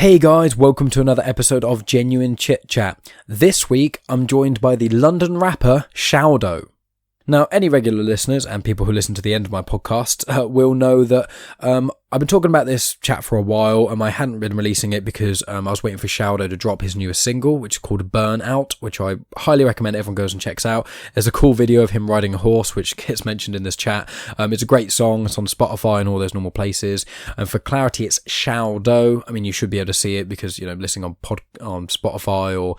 Hey guys, welcome to another episode of Genuine Chit-Chat. This week, I'm joined by the London rapper ShaoDow. Now, any regular listeners and people who listen to the end of my podcast will know that I've been talking about this chat for a while, and I hadn't been releasing it because I was waiting for ShaoDow to drop his newest single, which is called Burnout, which I highly recommend everyone goes and checks out. There's a cool video of him riding a horse, which gets mentioned in this chat. It's a great song. It's on Spotify and all those normal places. And for clarity, it's ShaoDow. I mean, you should be able to see it because, you know, listening on Spotify or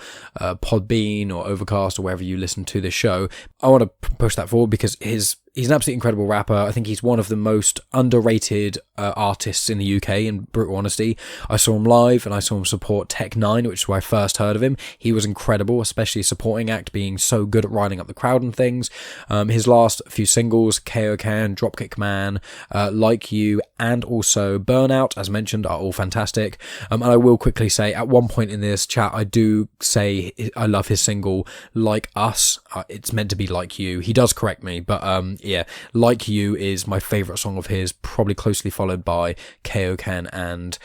Podbean or Overcast or wherever you listen to this show. I want to push that forward because he's an absolutely incredible rapper. I think he's one of the most underrated artists in the UK, in brutal honesty. I saw him live and I saw him support Tech9, which is where I first heard of him. He was incredible, especially supporting act, being so good at riding up the crowd and things. His last few singles, KO Can, Dropkick Man, Like You, and also Burnout, as mentioned, are all fantastic. And I will quickly say, at one point in this chat, I do say I love his single, Like Us. It's meant to be Like You. He does correct me, but yeah, Like You is my favourite song of his, probably closely followed by KO Can and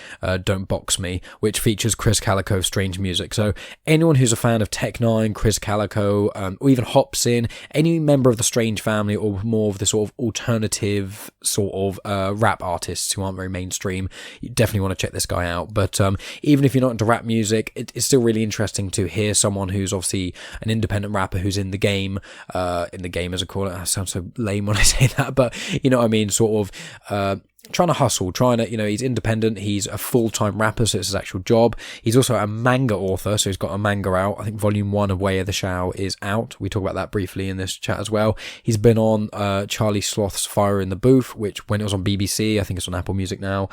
Don't Box Me, which features Krizz Kaliko of Strange music. So anyone who's a fan of Tech9, Krizz Kaliko, or even Hopsin, any member of the Strange family or more of the sort of alternative sort of rap artists who aren't very mainstream, you definitely want to check this guy out. But even if you're not into rap music, it's still really interesting to hear someone who's obviously an independent rapper who's in the game as I call it. That sounds so lame when I say that, but you know what I mean, sort of trying to hustle, he's independent, he's a full-time rapper, so it's his actual job. He's also a manga author, so he's got a manga out. I think volume 1 of Way of The Shao is out. We talk about that briefly in this chat as well. He's been on Charlie Sloth's Fire in the Booth, which when it was on BBC, I think it's on Apple Music now.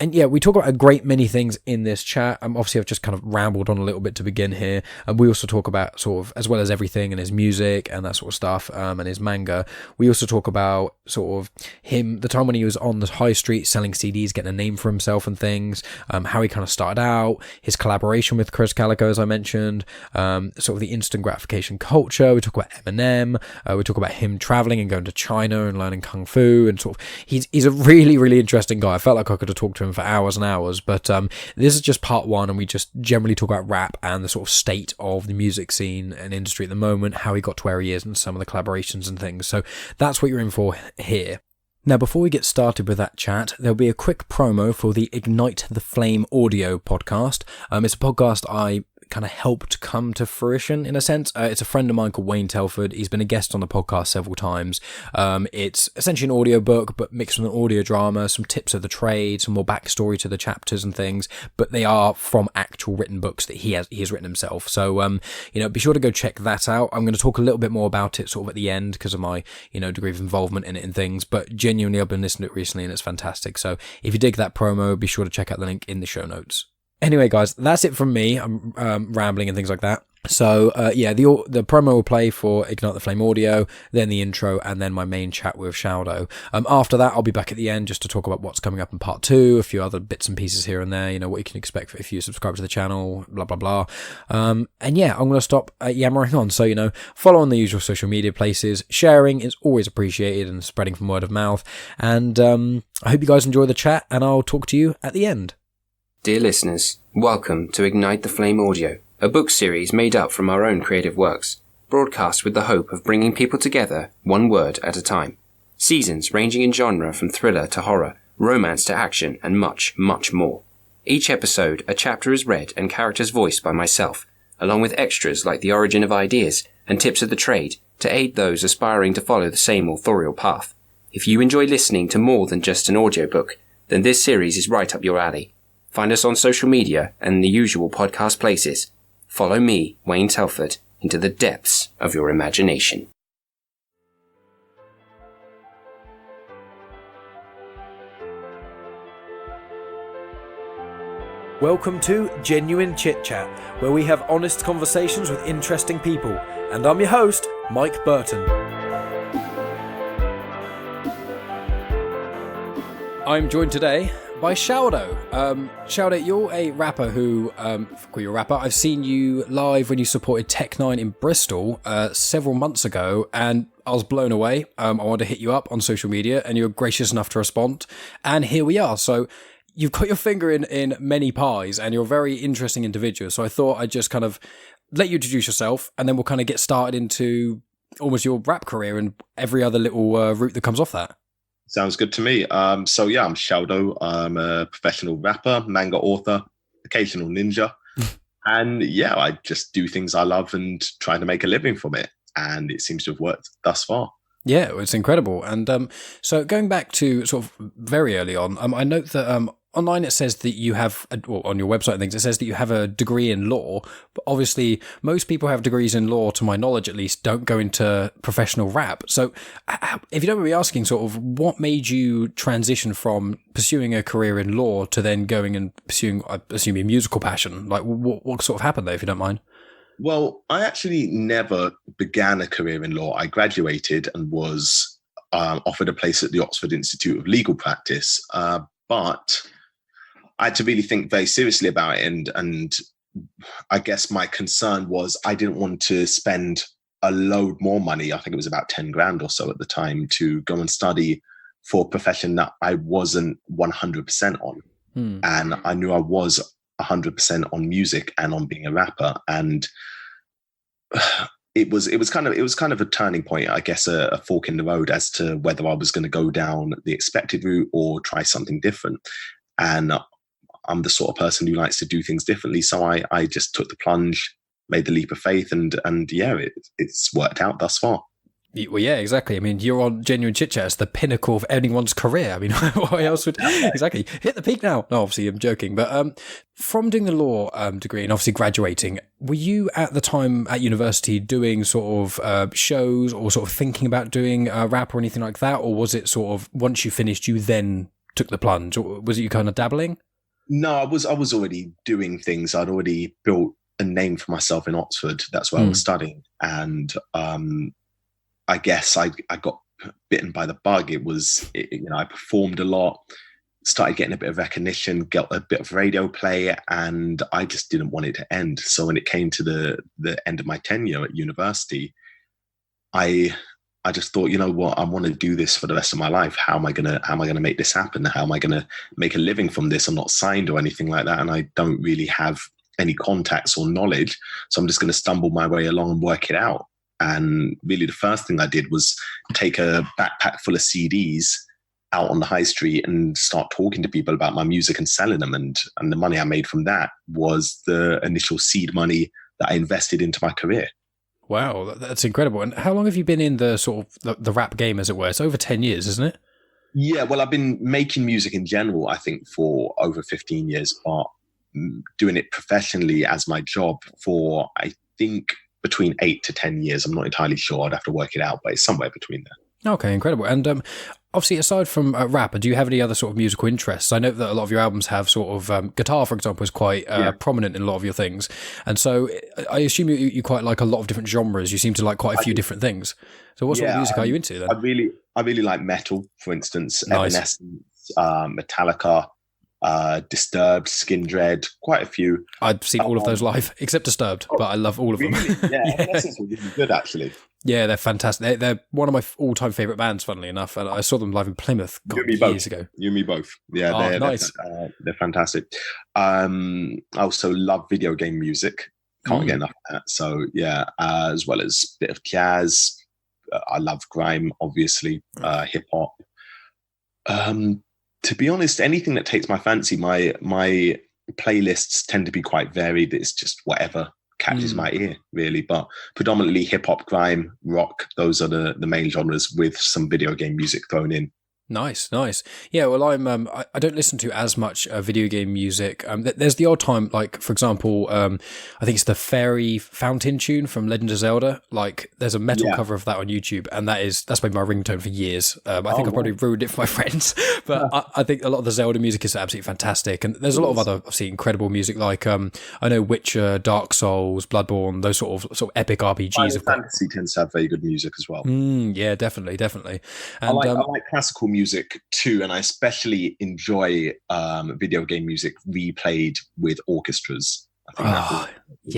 And yeah, we talk about a great many things in this chat. Obviously, I've just kind of rambled on a little bit to begin here. And we also talk about sort of, as well as everything and his music and that sort of stuff, and his manga, we also talk about sort of him, the time when he was on the high street selling CDs, getting a name for himself and things, how he kind of started out, his collaboration with Krizz Kaliko, as I mentioned, sort of the instant gratification culture. We talk about Eminem. We talk about him traveling and going to China and learning Kung Fu, and sort of, he's a really, really interesting guy. I felt like I could have talked to him for hours and hours, but this is just part 1, and we just generally talk about rap and the sort of state of the music scene and industry at the moment, how he got to where he is and some of the collaborations and things. So that's what you're in for here. Now, before we get started with that chat, there'll be a quick promo for the Ignite the Flame audio podcast. It's a podcast I kind of helped come to fruition in a sense. It's a friend of mine called Wayne Telford. He's been a guest on the podcast several times. It's essentially an audio book, but mixed with an audio drama, some tips of the trade, some more backstory to the chapters and things, but they are from actual written books that he has written himself. So, be sure to go check that out. I'm going to talk a little bit more about it sort of at the end because of my, degree of involvement in it and things, but genuinely I've been listening to it recently and it's fantastic. So if you dig that promo, be sure to check out the link in the show notes. Anyway, guys, that's it from me. I'm rambling and things like that. So, the promo will play for Ignite the Flame audio, then the intro, and then my main chat with ShaoDow. After that, I'll be back at the end just to talk about what's coming up in part 2, a few other bits and pieces here and there, what you can expect if you subscribe to the channel, blah, blah, blah. And yeah, I'm going to stop yammering on. So, follow on the usual social media places. Sharing is always appreciated and spreading from word of mouth. And I hope you guys enjoy the chat, and I'll talk to you at the end. Dear listeners, welcome to Ignite the Flame Audio, a book series made up from our own creative works, broadcast with the hope of bringing people together one word at a time. Seasons ranging in genre from thriller to horror, romance to action, and much, much more. Each episode, a chapter is read and characters voiced by myself, along with extras like the origin of ideas and tips of the trade to aid those aspiring to follow the same authorial path. If you enjoy listening to more than just an audiobook, then this series is right up your alley. Find us on social media and the usual podcast places. Follow me, Wayne Telford, into the depths of your imagination. Welcome to Genuine Chit-Chat, where we have honest conversations with interesting people. And I'm your host, Mike Burton. I'm joined today by ShaoDow. ShaoDow, you're a rapper who, I've seen you live when you supported Tech9 in Bristol several months ago, and I was blown away. I wanted to hit you up on social media, and you were gracious enough to respond, and here we are. So you've got your finger in many pies, and you're a very interesting individual. So I thought I'd just kind of let you introduce yourself, and then we'll kind of get started into almost your rap career and every other little route that comes off that. Sounds good to me. So yeah, I'm ShaoDow. I'm a professional rapper, manga author, occasional ninja. And yeah, I just do things I love and try to make a living from it. And it seems to have worked thus far. Yeah, it's incredible. And so going back to sort of very early on, I note that online it says that you have, well, on your website and things, it says that you have a degree in law. But obviously, most people who have degrees in law, to my knowledge at least, don't go into professional rap. So if you don't mind me asking, sort of, what made you transition from pursuing a career in law to then going and pursuing, I assume, your musical passion? Like, what sort of happened there, if you don't mind? Well, I actually never began a career in law. I graduated and was offered a place at the Oxford Institute of Legal Practice, but I had to really think very seriously about it. And I guess my concern was I didn't want to spend a load more money. I think it was about 10 grand or so at the time to go and study for a profession that I wasn't 100% on. And I knew I was 100% on music and on being a rapper. And it was kind of a turning point, I guess, a fork in the road as to whether I was going to go down the expected route or try something different. And I'm the sort of person who likes to do things differently. So I just took the plunge, made the leap of faith, and yeah, it's worked out thus far. Well, yeah, exactly. I mean, you're on Genuine Chit-Chat. It's the pinnacle of anyone's career. I mean, what else would... Exactly. Hit the peak now. No, obviously, I'm joking. But from doing the law degree and obviously graduating, were you at the time at university doing sort of shows or sort of thinking about doing rap or anything like that? Or was it sort of, once you finished, you then took the plunge? Or was it you kind of dabbling? No, I was already doing things. I'd already built a name for myself in Oxford. That's where I was studying. And I guess I got bitten by the bug. It was, I performed a lot, started getting a bit of recognition, got a bit of radio play, and I just didn't want it to end. So when it came to the end of my tenure at university, I just thought, you know what, I want to do this for the rest of my life. How am I gonna make this happen? How am I gonna make a living from this? I'm not signed or anything like that, and I don't really have any contacts or knowledge. So I'm just going to stumble my way along and work it out. And really, the first thing I did was take a backpack full of CDs out on the high street and start talking to people about my music and selling them. And the money I made from that was the initial seed money that I invested into my career. Wow, that's incredible. And how long have you been in the sort of the rap game, as it were? It's over 10 years, isn't it? Yeah, well, I've been making music in general, I think, for over 15 years, but doing it professionally as my job for, I think, between 8 to 10 years. I'm not entirely sure. I'd have to work it out, but it's somewhere between there. Okay, incredible. And obviously, aside from rap, do you have any other sort of musical interests? I know that a lot of your albums have sort of guitar, for example, is quite prominent in a lot of your things. And so I assume you quite like a lot of different genres. You seem to like quite a few different things. So what sort of music are you into then? I really like metal, for instance, Nice. Evanescence, Metallica, Disturbed, Skin Dread, quite a few. I've seen all of those live, except Disturbed, but I love all of them. Really? Yeah, Evanescence were really good, actually. Yeah, they're fantastic. They're one of my all-time favourite bands, funnily enough. And I saw them live in Plymouth years ago. You and me both. Yeah, nice. They're fantastic. I also love video game music. Can't get enough of that. So yeah, as well as a bit of jazz. I love grime, obviously, hip-hop. To be honest, anything that takes my fancy. My playlists tend to be quite varied. It's just whatever catches my ear, really. But predominantly hip-hop, grime, rock, those are the main genres, with some video game music thrown in. Nice. Yeah, well, I don't listen to as much video game music. There's the odd time, like, for example, I think it's the Fairy Fountain tune from Legend of Zelda. Like, there's a metal cover of that on YouTube, and that's been my ringtone for years. I think I probably ruined it for my friends, but I think a lot of the Zelda music is absolutely fantastic. And there's a lot of other, obviously, incredible music, like, I know Witcher, Dark Souls, Bloodborne, those sort of epic RPGs. Final Fantasy tends to have very good music as well. Yeah, definitely. And I like classical music too, and I especially enjoy video game music replayed with orchestras. I think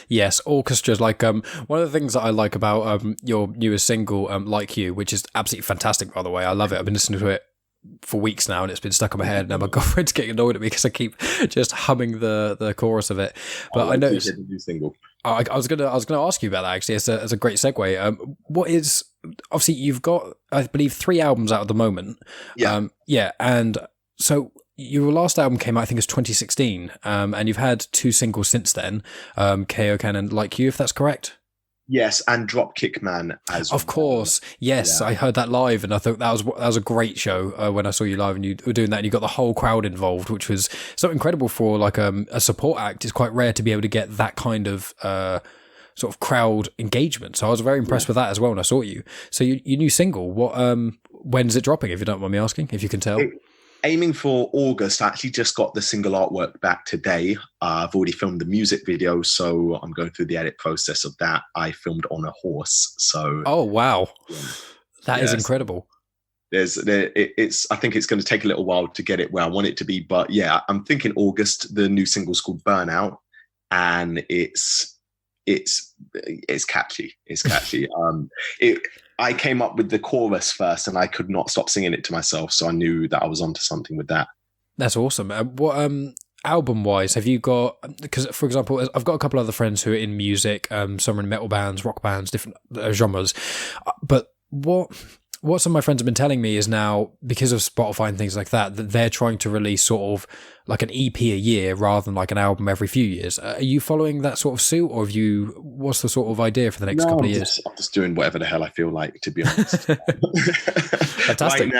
yes, orchestras. Like one of the things that I like about your newest single, Like You, which is absolutely fantastic, by the way. I love it. I've been listening to it for weeks now, and it's been stuck in my head. Now my girlfriend's getting annoyed at me because I keep just humming the chorus of it. But I know the new single. I was gonna ask you about that actually. It's a great segue. What is, obviously you've got, I believe, 3 albums out at the moment. Yeah. And so your last album came out, I think it's 2016. And you've had 2 singles since then, KO Can and Like You, if that's correct. Yes, and Dropkick Man as well. Of course, yes, yeah. I heard that live, and I thought that was a great show when I saw you live, and you were doing that, and you got the whole crowd involved, which was so incredible for like a support act. It's quite rare to be able to get that kind of sort of crowd engagement. So I was very impressed with that as well when I saw you. So your new single, what when's it dropping? If you don't mind me asking, if you can tell. Aiming for August. I actually just got the single artwork back today. I've already filmed the music video, so I'm going through the edit process of that. I filmed on a horse, so. Oh wow, that is incredible. I think it's going to take a little while to get it where I want it to be, but yeah, I'm thinking August. The new single's called Burnout, and it's catchy. It's catchy. I came up with the chorus first, and I could not stop singing it to myself, so I knew that I was onto something with that. That's awesome. What album-wise have you got? Because, for example, I've got a couple other friends who are in music. Some are in metal bands, rock bands, different genres. But what some of my friends have been telling me is now, because of Spotify and things like that they're trying to release sort of like an EP a year rather than like an album every few years. Are you following that sort of suit, or what's the sort of idea for the next couple of years? I'm just doing whatever the hell I feel like, to be honest. Fantastic.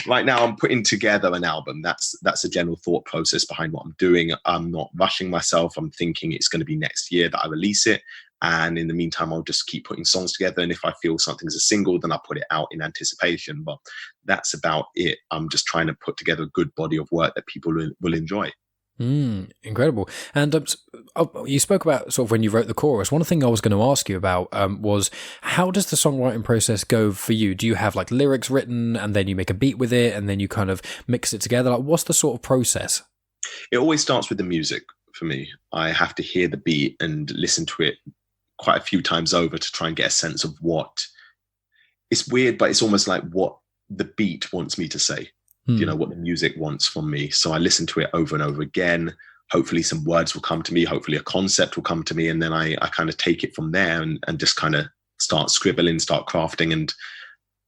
Right now I'm putting together an album. That's a general thought process behind what I'm doing. I'm not rushing myself. I'm thinking it's going to be next year that I release it. And in the meantime, I'll just keep putting songs together. And if I feel something's a single, then I'll put it out in anticipation. But that's about it. I'm just trying to put together a good body of work that people will enjoy. Incredible. And you spoke about sort of when you wrote the chorus. One thing I was going to ask you about was, how does the songwriting process go for you? Do you have like lyrics written and then you make a beat with it and then you kind of mix it together? Like, what's the sort of process? It always starts with the music for me. I have to hear the beat and listen to it quite a few times over to try and get a sense of what. It's weird, but it's almost like what the beat wants me to say. You know, what the music wants from me. So I listen to it over and over again. Hopefully some words will come to me. Hopefully a concept will come to me. And then I kind of take it from there and just kind of start scribbling, start crafting and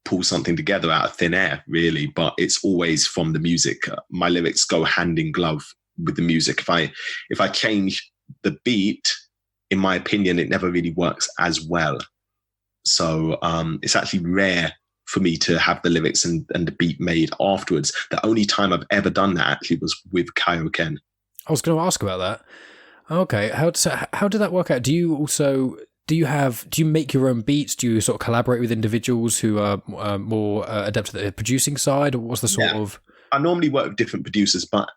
pull something together out of thin air, really. But it's always from the music. My lyrics go hand in glove with the music. If I change the beat, in my opinion, it never really works as well. So it's actually rare for me to have the lyrics and the beat made afterwards. The only time I've ever done that actually was with KO Ken. I was going to ask about that. Okay, how did that work out? Do you make your own beats? Do you sort of collaborate with individuals who are more adept at the producing side, or what's the sort of? I normally work with different producers, but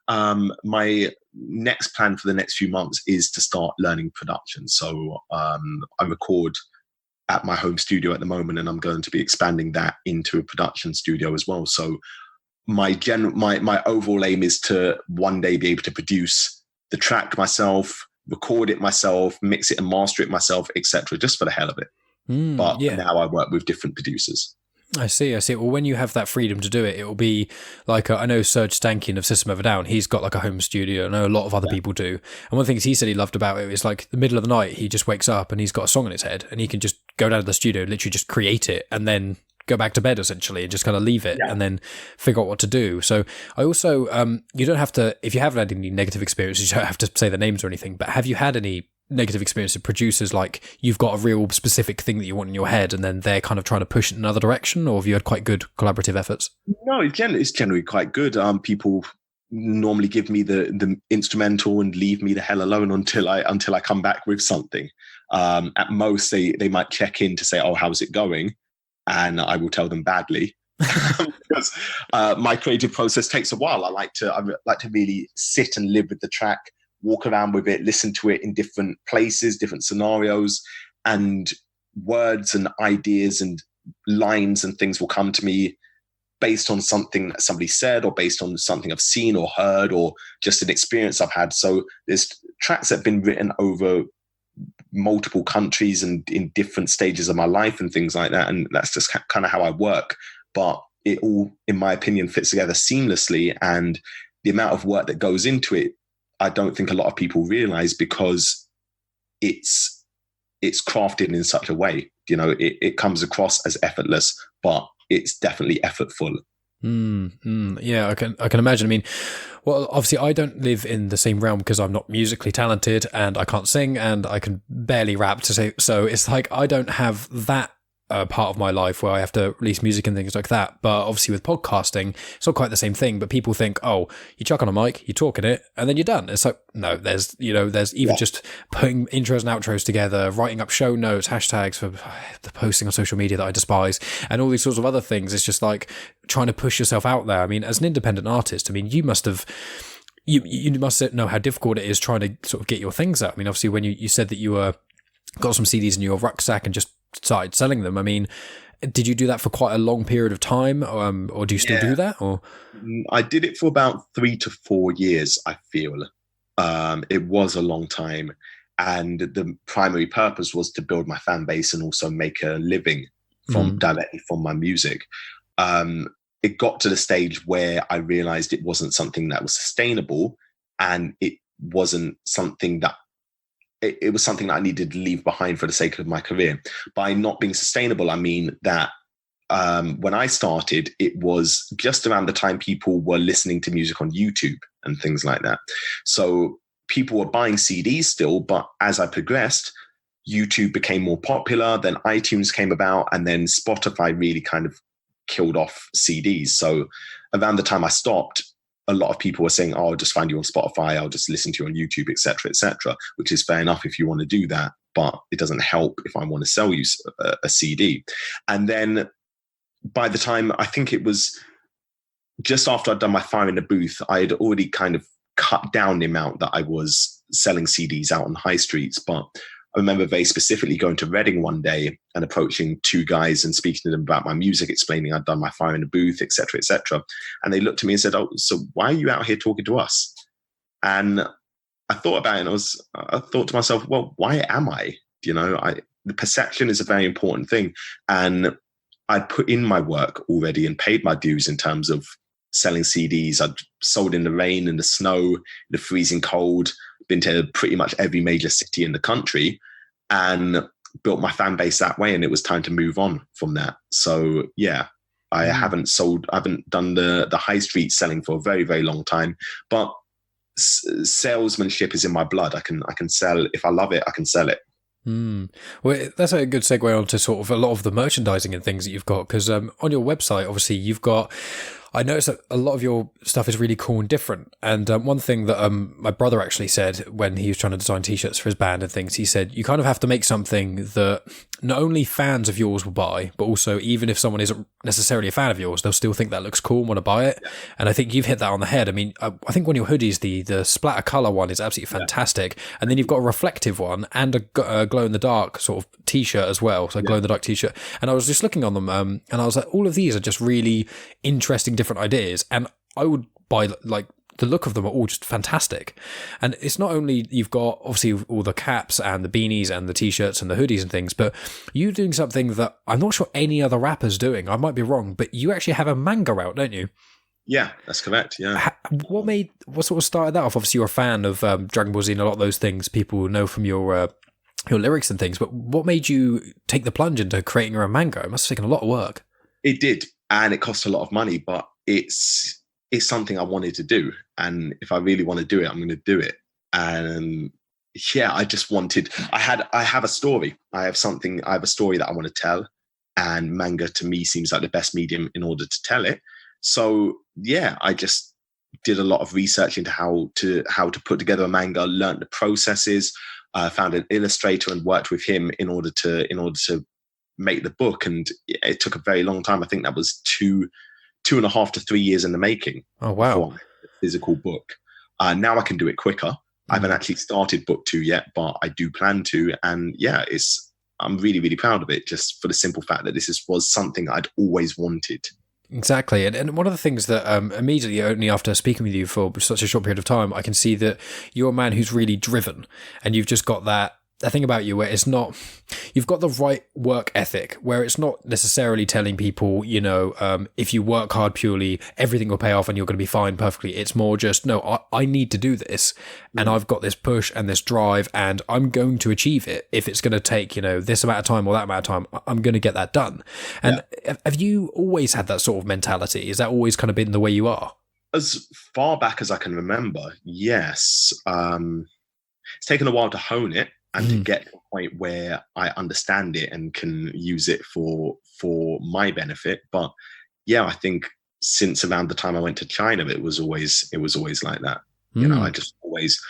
my next plan for the next few months is to start learning production. So I record at my home studio at the moment, and I'm going to be expanding that into a production studio as well. So my overall aim is to one day be able to produce the track myself, record it myself, mix it and master it myself, etc., just for the hell of it. But now I work with different producers. I see. Well, when you have that freedom to do it, it will be like, I know Serge Stankian of System of a Down, he's got like a home studio. I know a lot of other people do. And one of the things he said he loved about it is like the middle of the night, he just wakes up and he's got a song in his head and he can just go down to the studio, literally just create it and then go back to bed essentially and just kind of leave it and then figure out what to do. So I also, you don't have to, if you haven't had any negative experiences, you don't have to say the names or anything, but have you had any negative experience of producers, like you've got a real specific thing that you want in your head and then they're kind of trying to push it in another direction, or have you had quite good collaborative efforts? No, it's generally quite good. People normally give me the instrumental and leave me the hell alone until I come back with something. At most they might check in to say, oh, how's it going? And I will tell them badly. Because my creative process takes a while. I like to really sit and live with the track, walk around with it, listen to it in different places, different scenarios, and words and ideas and lines and things will come to me based on something that somebody said or based on something I've seen or heard or just an experience I've had. So there's tracks that have been written over multiple countries and in different stages of my life and things like that. And that's just kind of how I work. But it all, in my opinion, fits together seamlessly. And the amount of work that goes into it, I don't think a lot of people realize, because it's crafted in such a way. It comes across as effortless, but it's definitely effortful. Yeah, I can imagine. I mean, well, obviously I don't live in the same realm because I'm not musically talented and I can't sing and I can barely rap to say. So it's like I don't have that part of my life where I have to release music and things like that. But obviously with podcasting, it's not quite the same thing. But people think, oh, you chuck on a mic, you talk in it, and then you're done. It's like, no, there's even just putting intros and outros together, writing up show notes, hashtags for the posting on social media that I despise, and all these sorts of other things. It's just like trying to push yourself out there. I mean, as an independent artist, I mean, you must have. You must know how difficult it is trying to sort of get your things out. I mean, obviously when you said that you got some CDs in your rucksack and just started selling them. I mean, did you do that for quite a long period of time, or do you still do that? Or I did it for about 3 to 4 years, I feel. It was a long time, and the primary purpose was to build my fan base and also make a living directly from my music. It got to the stage where I realized it wasn't something that was sustainable, and it wasn't something that it was something that I needed to leave behind for the sake of my career. By not being sustainable, I mean that when I started, it was just around the time people were listening to music on YouTube and things like that. So people were buying CDs still, but as I progressed, YouTube became more popular, then iTunes came about, and then Spotify really kind of killed off CDs. So around the time I stopped, a lot of people were saying, oh, I'll just find you on Spotify, I'll just listen to you on YouTube, etc., which is fair enough if you want to do that, but it doesn't help if I want to sell you a CD. And then by the time, I think it was just after I'd done my Fire in the Booth, I had already kind of cut down the amount that I was selling CDs out on high streets. But I remember very specifically going to Reading one day and approaching 2 guys and speaking to them about my music, explaining I'd done my Fire in the Booth, etc. And they looked at me and said, oh, so why are you out here talking to us? And I thought about it, and I thought to myself, well, why am I? The perception is a very important thing. And I'd put in my work already and paid my dues in terms of selling CDs. I'd sold in the rain and the snow, the freezing cold, been to pretty much every major city in the country, and built my fan base that way. And it was time to move on from that. So yeah, I haven't done the high street selling for a very, very long time, but salesmanship is in my blood. I can sell. If I love it, I can sell it. Well, that's a good segue on to sort of a lot of the merchandising and things that you've got, because on your website, obviously you've got, I noticed that a lot of your stuff is really cool and different. And one thing that my brother actually said when he was trying to design t-shirts for his band and things, he said, you kind of have to make something that not only fans of yours will buy, but also even if someone isn't necessarily a fan of yours, they'll still think that looks cool and want to buy it. Yeah. And I think you've hit that on the head. I mean, I think one of your hoodies, the splatter color one, is absolutely fantastic. Yeah. And then you've got a reflective one and a glow in the dark sort of t-shirt as well. So a glow in the dark t-shirt. And I was just looking on them and I was like, all of these are just really interesting, different ideas. And I would buy, like, the look of them are all just fantastic. And it's not only you've got obviously all the caps and the beanies and the t-shirts and the hoodies and things, but you doing something that I'm not sure any other rapper's doing. I might be wrong, but you actually have a manga out, don't you? Yeah, that's correct. Yeah. What sort of started that off? Obviously you're a fan of Dragon Ball Z and a lot of those things people know from your lyrics and things, but what made you take the plunge into creating your own manga? It must have taken a lot of work. It did, and it cost a lot of money, but it's something I wanted to do. And if I really want to do it, I'm going to do it. And yeah, I just wanted, I have a story. I have a story that I want to tell. And manga to me seems like the best medium in order to tell it. So yeah, I just did a lot of research into how to put together a manga, learned the processes, found an illustrator and worked with him in order to make the book. And it took a very long time. I think that was 2.5 to 3 years in the making. Oh, wow. Physical book. Now I can do it quicker. I haven't actually started book 2 yet, but I do plan to. And yeah, I'm really, really proud of it, just for the simple fact that this was something I'd always wanted. Exactly. And one of the things that immediately, only after speaking with you for such a short period of time, I can see that you're a man who's really driven, and you've just got that thing about you where it's not, you've got the right work ethic, where it's not necessarily telling people, if you work hard purely, everything will pay off and you're going to be fine perfectly. It's more just, no, I need to do this, and I've got this push and this drive, and I'm going to achieve it. If it's going to take, this amount of time or that amount of time, I'm going to get that done. And have you always had that sort of mentality? Is that always kind of been the way you are? As far back as I can remember, yes. It's taken a while to hone it and to get to a point where I understand it and can use it for my benefit. But yeah, I think since around the time I went to China, it was always like that. I just always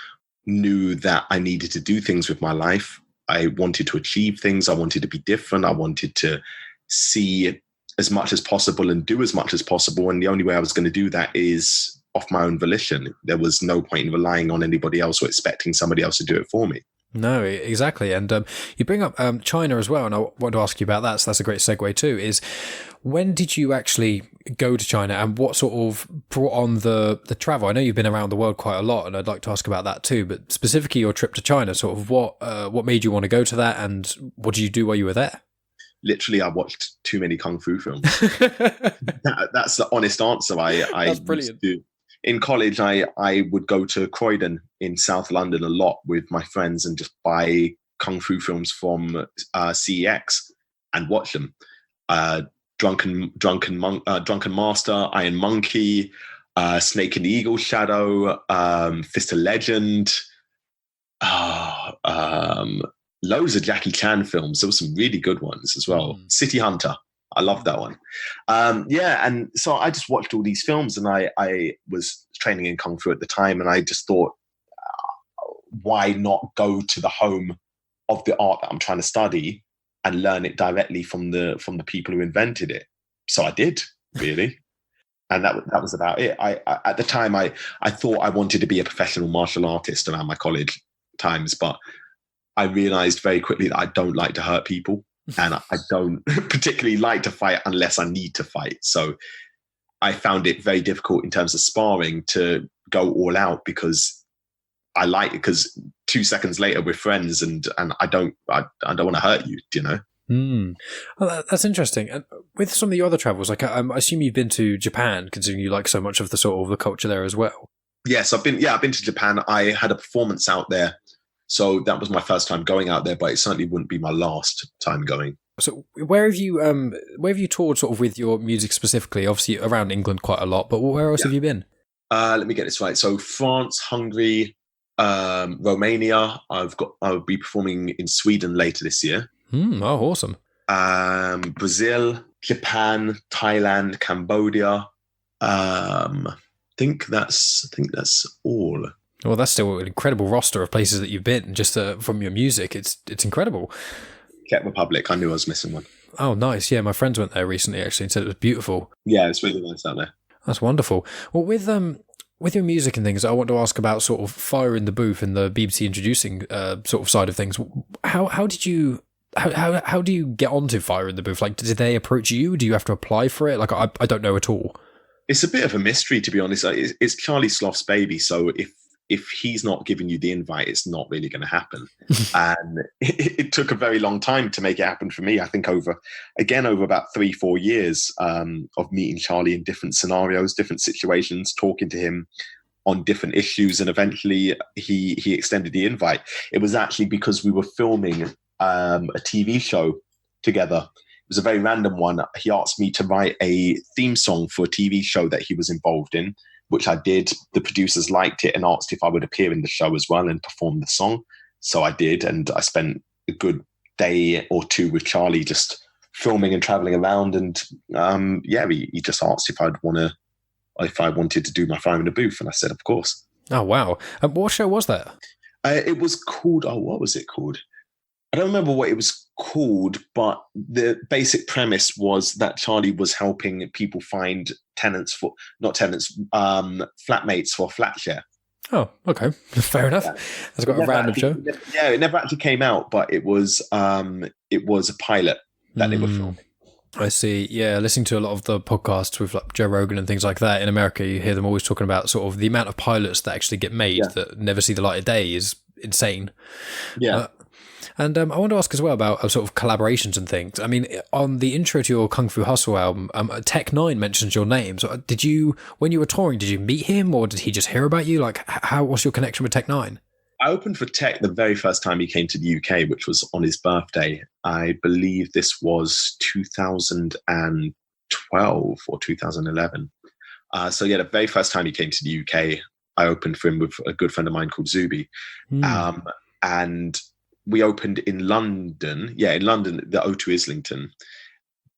knew that I needed to do things with my life. I wanted to achieve things. I wanted to be different. I wanted to see as much as possible and do as much as possible. And the only way I was going to do that is off my own volition. There was no point in relying on anybody else or expecting somebody else to do it for me. No, exactly. And you bring up China as well, and I want to ask you about that, so that's a great segue too, is when did you actually go to China, and what sort of brought on the travel? I know you've been around the world quite a lot, and I'd like to ask about that too, but specifically your trip to China, sort of what made you want to go to that, and what did you do while you were there? Literally, I watched too many Kung Fu films. That's the honest answer. That's brilliant. In college, I would go to Croydon in South London a lot with my friends and just buy Kung Fu films from CEX and watch them. Drunken Master, Iron Monkey, Snake and the Eagle Shadow, Fist of Legend, loads of Jackie Chan films. There were some really good ones as well. City Hunter. I love that one. And so I just watched all these films, and I was training in Kung Fu at the time, and I just thought, why not go to the home of the art that I'm trying to study and learn it directly from the people who invented it? So I did, really. And that was about it. I at the time, I thought I wanted to be a professional martial artist around my college times, but I realized very quickly that I don't like to hurt people. And I don't particularly like to fight unless I need to fight. So I found it very difficult in terms of sparring to go all out, because I like it, because 2 seconds later we're friends, and I don't want to hurt you, Well, that's interesting. And with some of the other travels, like I assume you've been to Japan, considering you like so much of the sort of the culture there as well. Yes, I've been to Japan. I had a performance out there. So that was my first time going out there, but it certainly wouldn't be my last time going. So where have you toured sort of with your music specifically? Obviously around England quite a lot, but where else have you been? Let me get this right. So France, Hungary, Romania. I'll be performing in Sweden later this year. Oh, awesome. Brazil, Japan, Thailand, Cambodia. I think that's all. Well, that's still an incredible roster of places that you've been, just from your music. It's incredible. Czech Republic, I knew I was missing one. Oh, nice. Yeah, my friends went there recently, actually, and said it was beautiful. Yeah, it's really nice out there. That's wonderful. Well, with your music and things, I want to ask about sort of Fire in the Booth and the BBC introducing sort of side of things. How do you get onto Fire in the Booth? Like, did they approach you? Do you have to apply for it? Like, I don't know at all. It's a bit of a mystery, to be honest. It's Charlie Sloth's baby, so if he's not giving you the invite, it's not really going to happen. And it took a very long time to make it happen for me. I think over about 3-4 years of meeting Charlie in different scenarios, different situations, talking to him on different issues. And eventually he extended the invite. It was actually because we were filming a TV show together. It was a very random one. He asked me to write a theme song for a TV show that he was involved in, which I did. The producers liked it and asked if I would appear in the show as well and perform the song. So I did, and I spent a good day or two with Charlie just filming and traveling around. And he just asked if I wanted to do my Fire in the Booth, and I said, of course. Oh, wow. What show was that? It was called, what was it called? I don't remember what it was called, but the basic premise was that Charlie was helping people find flatmates for Flatshare. Oh, okay. Fair enough. That's got a random show. Yeah, it never actually came out, but it was a pilot that they were filming. I see. Yeah, listening to a lot of the podcasts with like Joe Rogan and things like that in America, you hear them always talking about sort of the amount of pilots that actually get made that never see the light of day is insane. Yeah. And I want to ask as well about sort of collaborations and things. I mean, on the intro to your Kung Fu Hustle album, Tech9 mentions your name. So did you, when you were touring, did you meet him or did he just hear about you? Like, how was your connection with Tech9? I opened for Tech the very first time he came to the UK, which was on his birthday. I believe this was 2012 or 2011. So yeah, the very first time he came to the UK, I opened for him with a good friend of mine called Zuby. And we opened in London. Yeah, in London, the O2 Islington.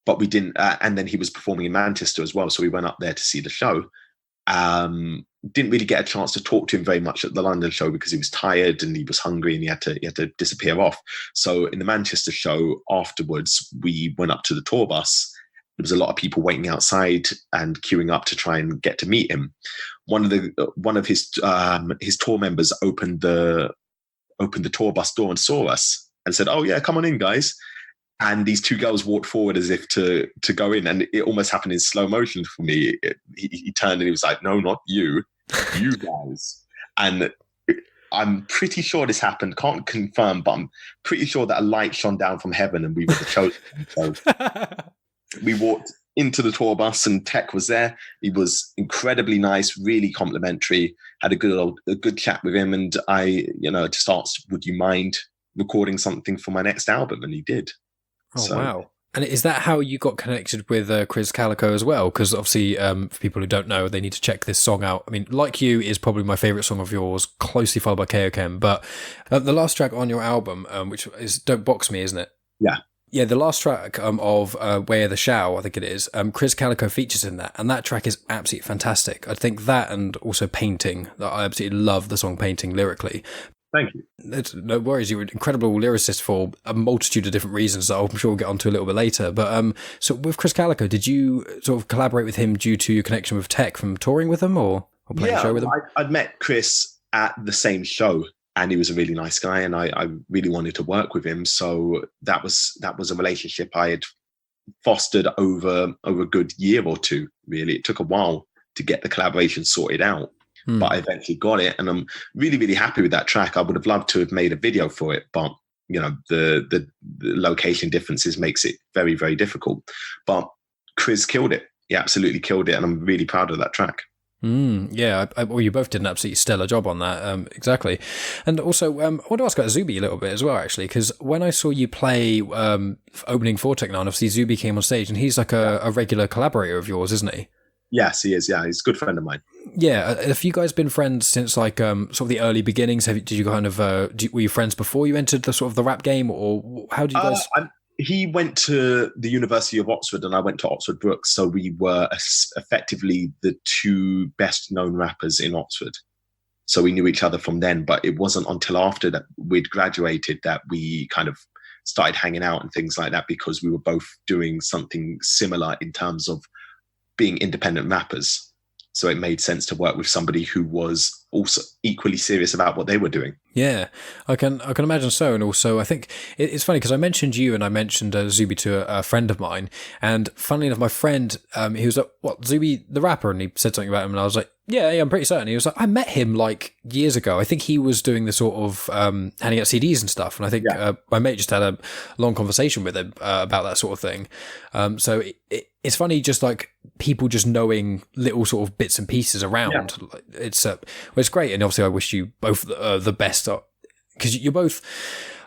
But we didn't, and then he was performing in Manchester as well. So we went up there to see the show. Didn't really get a chance to talk to him very much at the London show because he was tired and he was hungry and he had to disappear off. So in the Manchester show afterwards, we went up to the tour bus. There was a lot of people waiting outside and queuing up to try and get to meet him. One of his tour members opened the tour bus door and saw us and said, "Oh yeah, come on in, guys." And these two girls walked forward as if to go in, and it almost happened in slow motion for me. He turned and he was like, "No, not you, you guys." And I'm pretty sure this happened. Can't confirm, but I'm pretty sure that a light shone down from heaven, and we were the chosen. So we walked into the tour bus, and Tech was there. He was incredibly nice, really complimentary. Had a good chat with him, and I, just asked, "Would you mind recording something for my next album?" And he did. Oh, wow. And is that how you got connected with Krizz Kaliko as well? Because obviously, for people who don't know, they need to check this song out. I mean, Like You is probably my favourite song of yours, closely followed by Kaioken. But the last track on your album, which is Don't Box Me, isn't it? Yeah. Yeah, the last track of Way of the Shao, I think it is, Krizz Kaliko features in that. And that track is absolutely fantastic. I think that and also Painting, I absolutely love the song Painting lyrically. Thank you. No worries. You were an incredible lyricist for a multitude of different reasons that I'm sure we'll get onto a little bit later. But so with Krizz Kaliko, did you sort of collaborate with him due to your connection with Tech from touring with him or playing a show with him? I'd met Chris at the same show, and he was a really nice guy, and I really wanted to work with him. So that was a relationship I had fostered over a good year or two. Really, it took a while to get the collaboration sorted out. But I eventually got it, and I'm really, really happy with that track. I would have loved to have made a video for it, but the location differences makes it very, very difficult. But Krizz killed it. He absolutely killed it, and I'm really proud of that track. Yeah, well, you both did an absolutely stellar job on that. Exactly. And also, I want to ask about Zuby a little bit as well, actually, because when I saw you play opening for Tech9, obviously Zuby came on stage, and he's like a regular collaborator of yours, isn't he? Yes, he is. Yeah, he's a good friend of mine. Yeah, have you guys been friends since like sort of the early beginnings? Did you kind of were you friends before you entered the sort of the rap game, or how did you guys? He went to the University of Oxford, and I went to Oxford Brookes, so we were effectively the two best known rappers in Oxford. So we knew each other from then, but it wasn't until after that we'd graduated that we kind of started hanging out and things like that, because we were both doing something similar in terms of being independent rappers. So it made sense to work with somebody who was also equally serious about what they were doing. Yeah, I can imagine so. And also, I think it's funny because I mentioned you and I mentioned Zuby to a friend of mine. And funnily enough, my friend, he was like, "What, Zuby the rapper?" And he said something about him. And I was like, yeah, I'm pretty certain. He was like, "I met him like years ago. I think he was doing the sort of handing out CDs and stuff." And I think my mate just had a long conversation with him about that sort of thing. So it's funny, just like people just knowing little sort of bits and pieces around. Yeah. It's great. And obviously I wish you both the best, because you're both,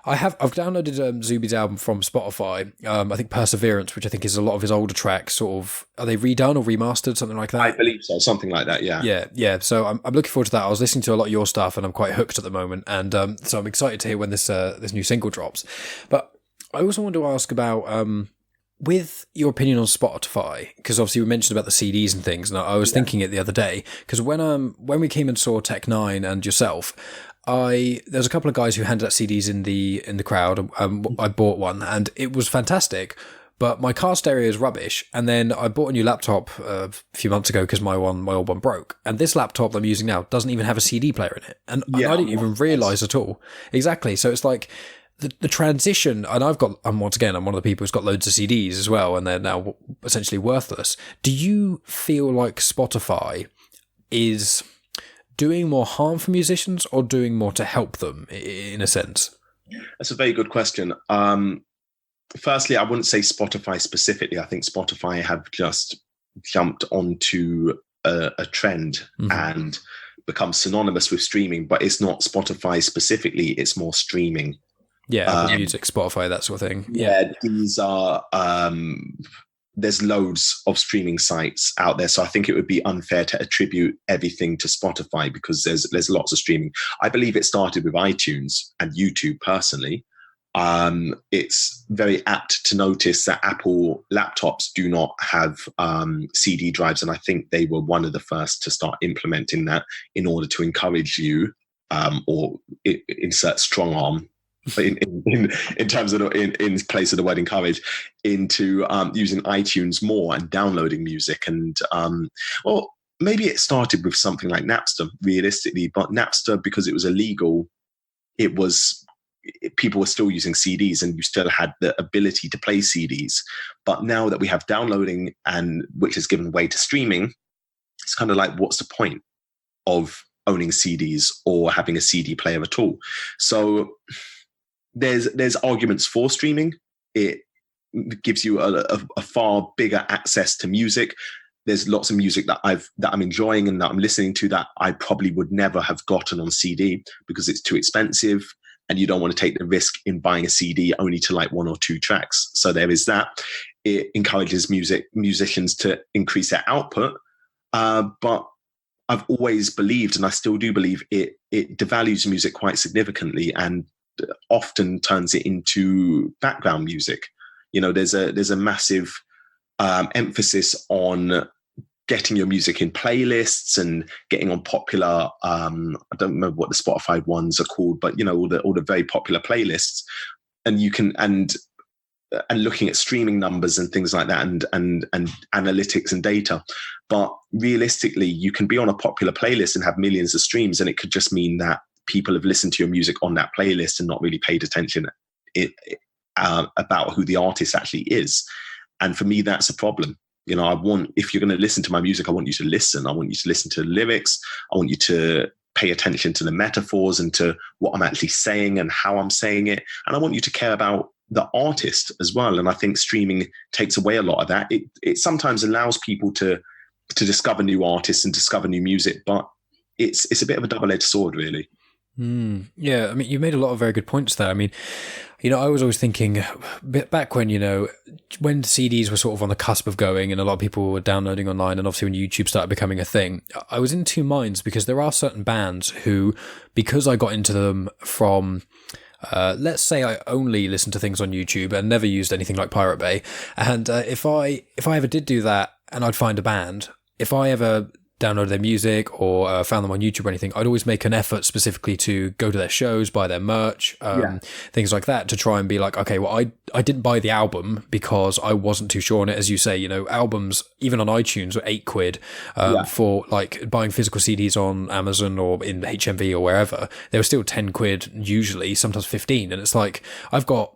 I've downloaded Zuby's album from Spotify. I think Perseverance, which I think is a lot of his older tracks, sort of, are they redone or remastered, something like that? I believe so, something like that, yeah. Yeah. So I'm looking forward to that. I was listening to a lot of your stuff and I'm quite hooked at the moment. And so I'm excited to hear when this new single drops. But I also want to ask about, with your opinion on Spotify, because obviously we mentioned about the CDs and things, and I was thinking it the other day, because when we came and saw Tech9 and yourself, there's a couple of guys who handed out CDs in the crowd. I bought one and it was fantastic, but my car stereo is rubbish. And then I bought a new laptop a few months ago because my old one broke. And this laptop I'm using now doesn't even have a CD player in it, and I didn't even realise at all. Exactly. So it's like the transition, and I'm one of the people who's got loads of CDs as well, and they're now essentially worthless. Do you feel like Spotify is doing more harm for musicians or doing more to help them in a sense? That's a very good question. Firstly, I wouldn't say Spotify specifically. I think Spotify have just jumped onto a trend and become synonymous with streaming, but it's not Spotify specifically. It's more streaming. Yeah, Apple Music, Spotify, that sort of thing. Yeah, these are. There's loads of streaming sites out there, so I think it would be unfair to attribute everything to Spotify because there's lots of streaming. I believe it started with iTunes and YouTube. Personally, it's very apt to notice that Apple laptops do not have CD drives, and I think they were one of the first to start implementing that in order to encourage you, or insert strong arm. In terms of in place of the word encourage, into using iTunes more and downloading music, and well, maybe it started with something like Napster, realistically, but Napster, because it was illegal, people were still using CDs, and you still had the ability to play CDs. But now that we have downloading, and which has given way to streaming, it's kind of like, what's the point of owning CDs or having a CD player at all? So there's arguments for streaming. It gives you a far bigger access to music. There's lots of music that I'm enjoying and that I'm listening to that I probably would never have gotten on CD because it's too expensive, and you don't want to take the risk in buying a CD only to like one or two tracks. So there is that. It encourages musicians to increase their output, but I've always believed, and I still do believe, it devalues music quite significantly and often turns it into background music. You know, there's a massive emphasis on getting your music in playlists and getting on popular, I don't remember what the Spotify ones are called, but you know, all the very popular playlists, and you can, and looking at streaming numbers and things like that, and analytics and data. But realistically, you can be on a popular playlist and have millions of streams, and it could just mean that people have listened to your music on that playlist and not really paid attention about who the artist actually is. And for me, that's a problem. You know, if you're going to listen to my music, I want you to listen. I want you to listen to the lyrics. I want you to pay attention to the metaphors and to what I'm actually saying and how I'm saying it. And I want you to care about the artist as well. And I think streaming takes away a lot of that. It sometimes allows people to discover new artists and discover new music, but it's a bit of a double-edged sword, really. Yeah, I mean, you made a lot of very good points there. I mean, you know, I was always thinking back when, you know, when CDs were sort of on the cusp of going and a lot of people were downloading online, and obviously when YouTube started becoming a thing, I was in two minds because there are certain bands who, because I got into them from, let's say I only listened to things on YouTube and never used anything like Pirate Bay. And if I ever did do that and I'd find a band, if I ever downloaded their music or found them on YouTube or anything, I'd always make an effort specifically to go to their shows, buy their merch, things like that, to try and be like, okay, well, I didn't buy the album because I wasn't too sure on it. As you say, you know, albums, even on iTunes, were £8 for like buying physical CDs on Amazon or in HMV or wherever. They were still £10 usually, sometimes 15. And it's like, I've got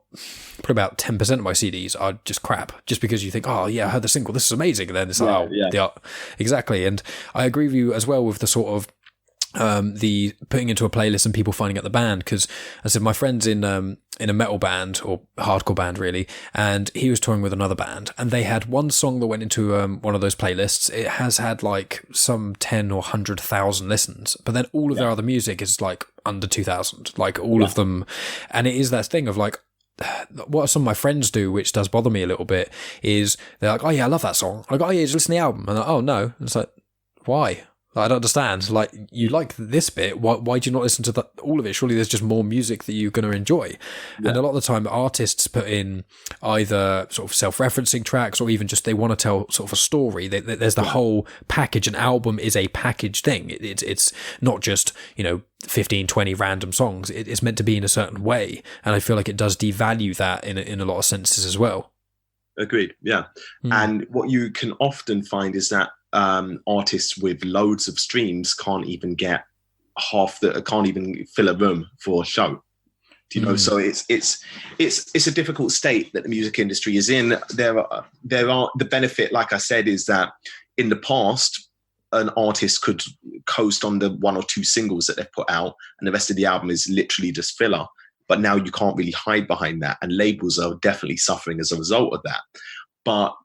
probably about 10% of my CDs are just crap, just because you think, oh yeah, I heard the single, this is amazing, and then it's like, exactly. And I agree with you as well with the sort of the putting into a playlist and people finding out the band, because I said my friend's in a metal band or hardcore band really, and he was touring with another band, and they had one song that went into one of those playlists. It has had like some 10 or 100,000 listens, but then all of their other music is like under 2,000, like all of them. And it is that thing of like, what some of my friends do, which does bother me a little bit, is they're like, oh yeah, I love that song. I go, oh yeah, just listen to the album. And I'm like, oh no. And it's like, why? I don't understand. Like, you like this bit, why do you not listen to all of it? Surely there's just more music that you're going to enjoy. And a lot of the time artists put in either sort of self-referencing tracks or even just they want to tell sort of a story. There's the whole package. An album is a package thing. It's not just, you know, 15, 20 random songs. It's meant to be in a certain way. And I feel like it does devalue that in a lot of senses as well. Agreed. Yeah. And what you can often find is that artists with loads of streams can't even get can't even fill a room for a show. Do you know? So it's a difficult state that the music industry is in. There are the benefit, like I said, is that in the past, an artist could coast on the one or two singles that they've put out, and the rest of the album is literally just filler. but now you can't really hide behind that, and labels are definitely suffering as a result of that. But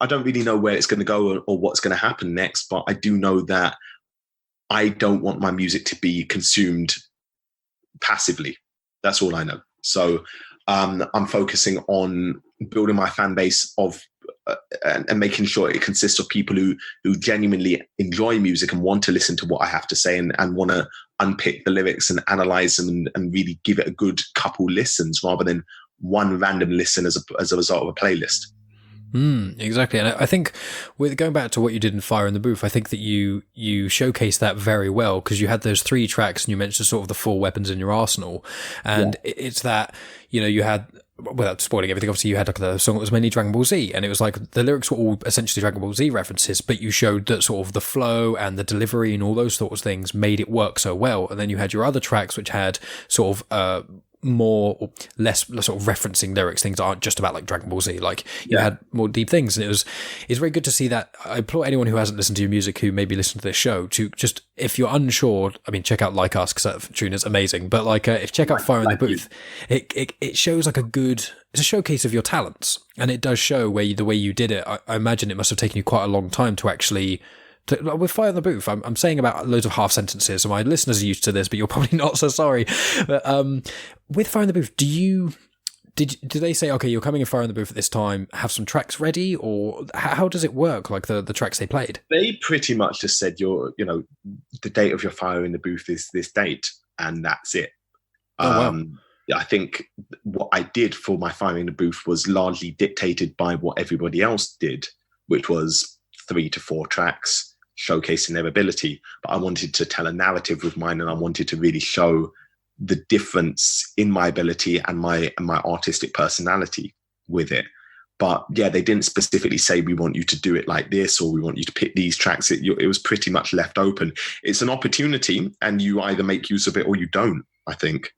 I don't really know where it's going to go or what's going to happen next, but I do know that I don't want my music to be consumed passively. That's all I know. So I'm focusing on building my fan base of and making sure it consists of people who genuinely enjoy music and want to listen to what I have to say and want to unpick the lyrics and analyze them and really give it a good couple listens rather than one random listen as a result of a playlist. Exactly. And I think with going back to what you did in Fire in the Booth, I think that you showcased that very well, because you had those 3 tracks and you mentioned sort of the 4 weapons in your arsenal. And it's that, you had, without spoiling everything, obviously you had like the song that was mainly Dragon Ball Z, and it was like the lyrics were all essentially Dragon Ball Z references, but you showed that sort of the flow and the delivery and all those sorts of things made it work so well. And then you had your other tracks which had sort of more or less sort of referencing lyrics, things that aren't just about like Dragon Ball Z, like you had more deep things. And it's very good to see that. I implore anyone who hasn't listened to your music, who maybe listened to this show, to just, if you're unsure, I mean, check out Like Us, because that tune is amazing, but like if check out Fire in the Booth, it shows like it's a showcase of your talents, and it does show the way you did it. I imagine it must have taken you quite a long time to actually with Fire in the Booth, I'm saying about loads of half sentences, so my listeners are used to this, but you're probably not, so sorry. But with Fire in the Booth, did they say, okay, you're coming in Fire in the Booth at this time, have some tracks ready, or how does it work, like the tracks they played? They pretty much just said, the date of your Fire in the Booth is this date, and that's it. Wow. I think what I did for my Fire in the Booth was largely dictated by what everybody else did, which was 3 to 4 tracks showcasing their ability. But I wanted to tell a narrative with mine, and I wanted to really show the difference in my ability and my artistic personality with it. But yeah, they didn't specifically say, we want you to do it like this, or we want you to pick these tracks. It was pretty much left open. It's an opportunity, and you either make use of it or you don't, I think.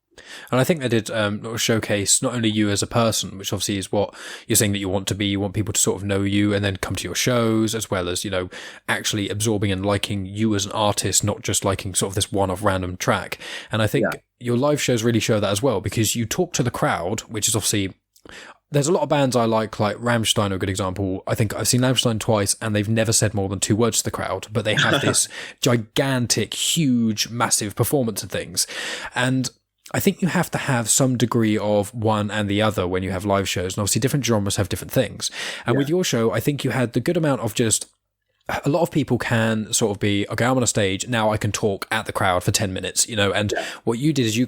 And I think they did showcase not only you as a person, which obviously is what you're saying that you want to be. You want people to sort of know you and then come to your shows, as well as, actually absorbing and liking you as an artist, not just liking sort of this one-off random track. And I think your live shows really show that as well, because you talk to the crowd, which is obviously... There's a lot of bands I like Rammstein are a good example. I think I've seen Rammstein twice, and they've never said more than 2 words to the crowd, but they have this gigantic, huge, massive performance and things. And I think you have to have some degree of one and the other when you have live shows. And obviously different genres have different things. And with your show, I think you had the good amount of just... A lot of people can sort of be, okay, I'm on a stage, now I can talk at the crowd for 10 minutes, and what you did is you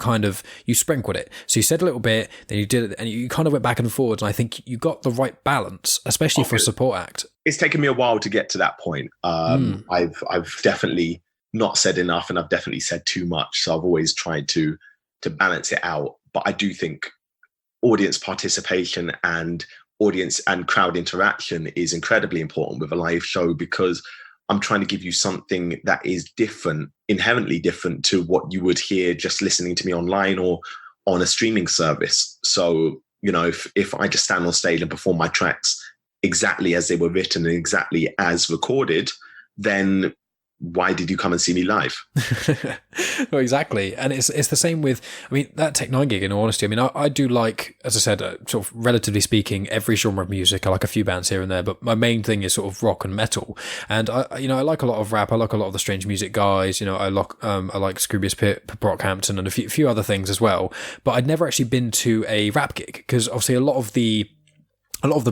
sprinkled it. So you said a little bit, then you did it, and you kind of went back and forwards, and I think you got the right balance, especially for a support act. It's taken me a while to get to that point. I've definitely not said enough, and I've definitely said too much. So I've always tried to balance it out. But I do think audience participation and audience and crowd interaction is incredibly important with a live show, because I'm trying to give you something that is different, inherently different to what you would hear just listening to me online or on a streaming service. So, if I just stand on stage and perform my tracks exactly as they were written and exactly as recorded, then why did you come and see me live? Well, exactly. And it's the same with, that Tech9 gig, in all honesty. I do like, as I said, sort of relatively speaking, every genre of music. I like a few bands here and there, but my main thing is sort of rock and metal. And I like a lot of rap. I like a lot of the Strange Music guys. I like Scroobius Pip, Brockhampton, and a few other things as well. But I'd never actually been to a rap gig, because obviously a lot of the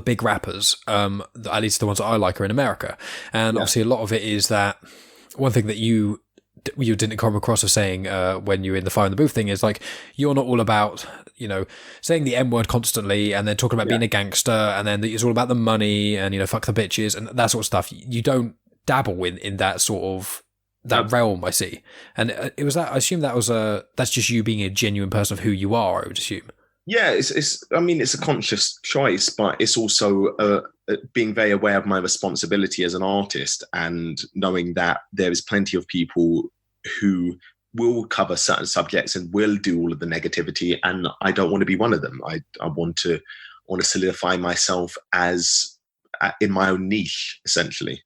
big rappers, at least the ones that I like, are in America. And obviously a lot of it is that one thing that you didn't come across as saying when you were in the Fire in the Booth thing is, like, you're not all about, saying the M word constantly and then talking about being a gangster, and then it's all about the money and, fuck the bitches and that sort of stuff. You don't dabble in that sort of that realm, I see. And it was that, I assume that's just you being a genuine person of who you are, I would assume. Yeah, it's a conscious choice, but it's also being very aware of my responsibility as an artist, and knowing that there is plenty of people who will cover certain subjects and will do all of the negativity, and I don't want to be one of them. I want to solidify myself as in my own niche, essentially.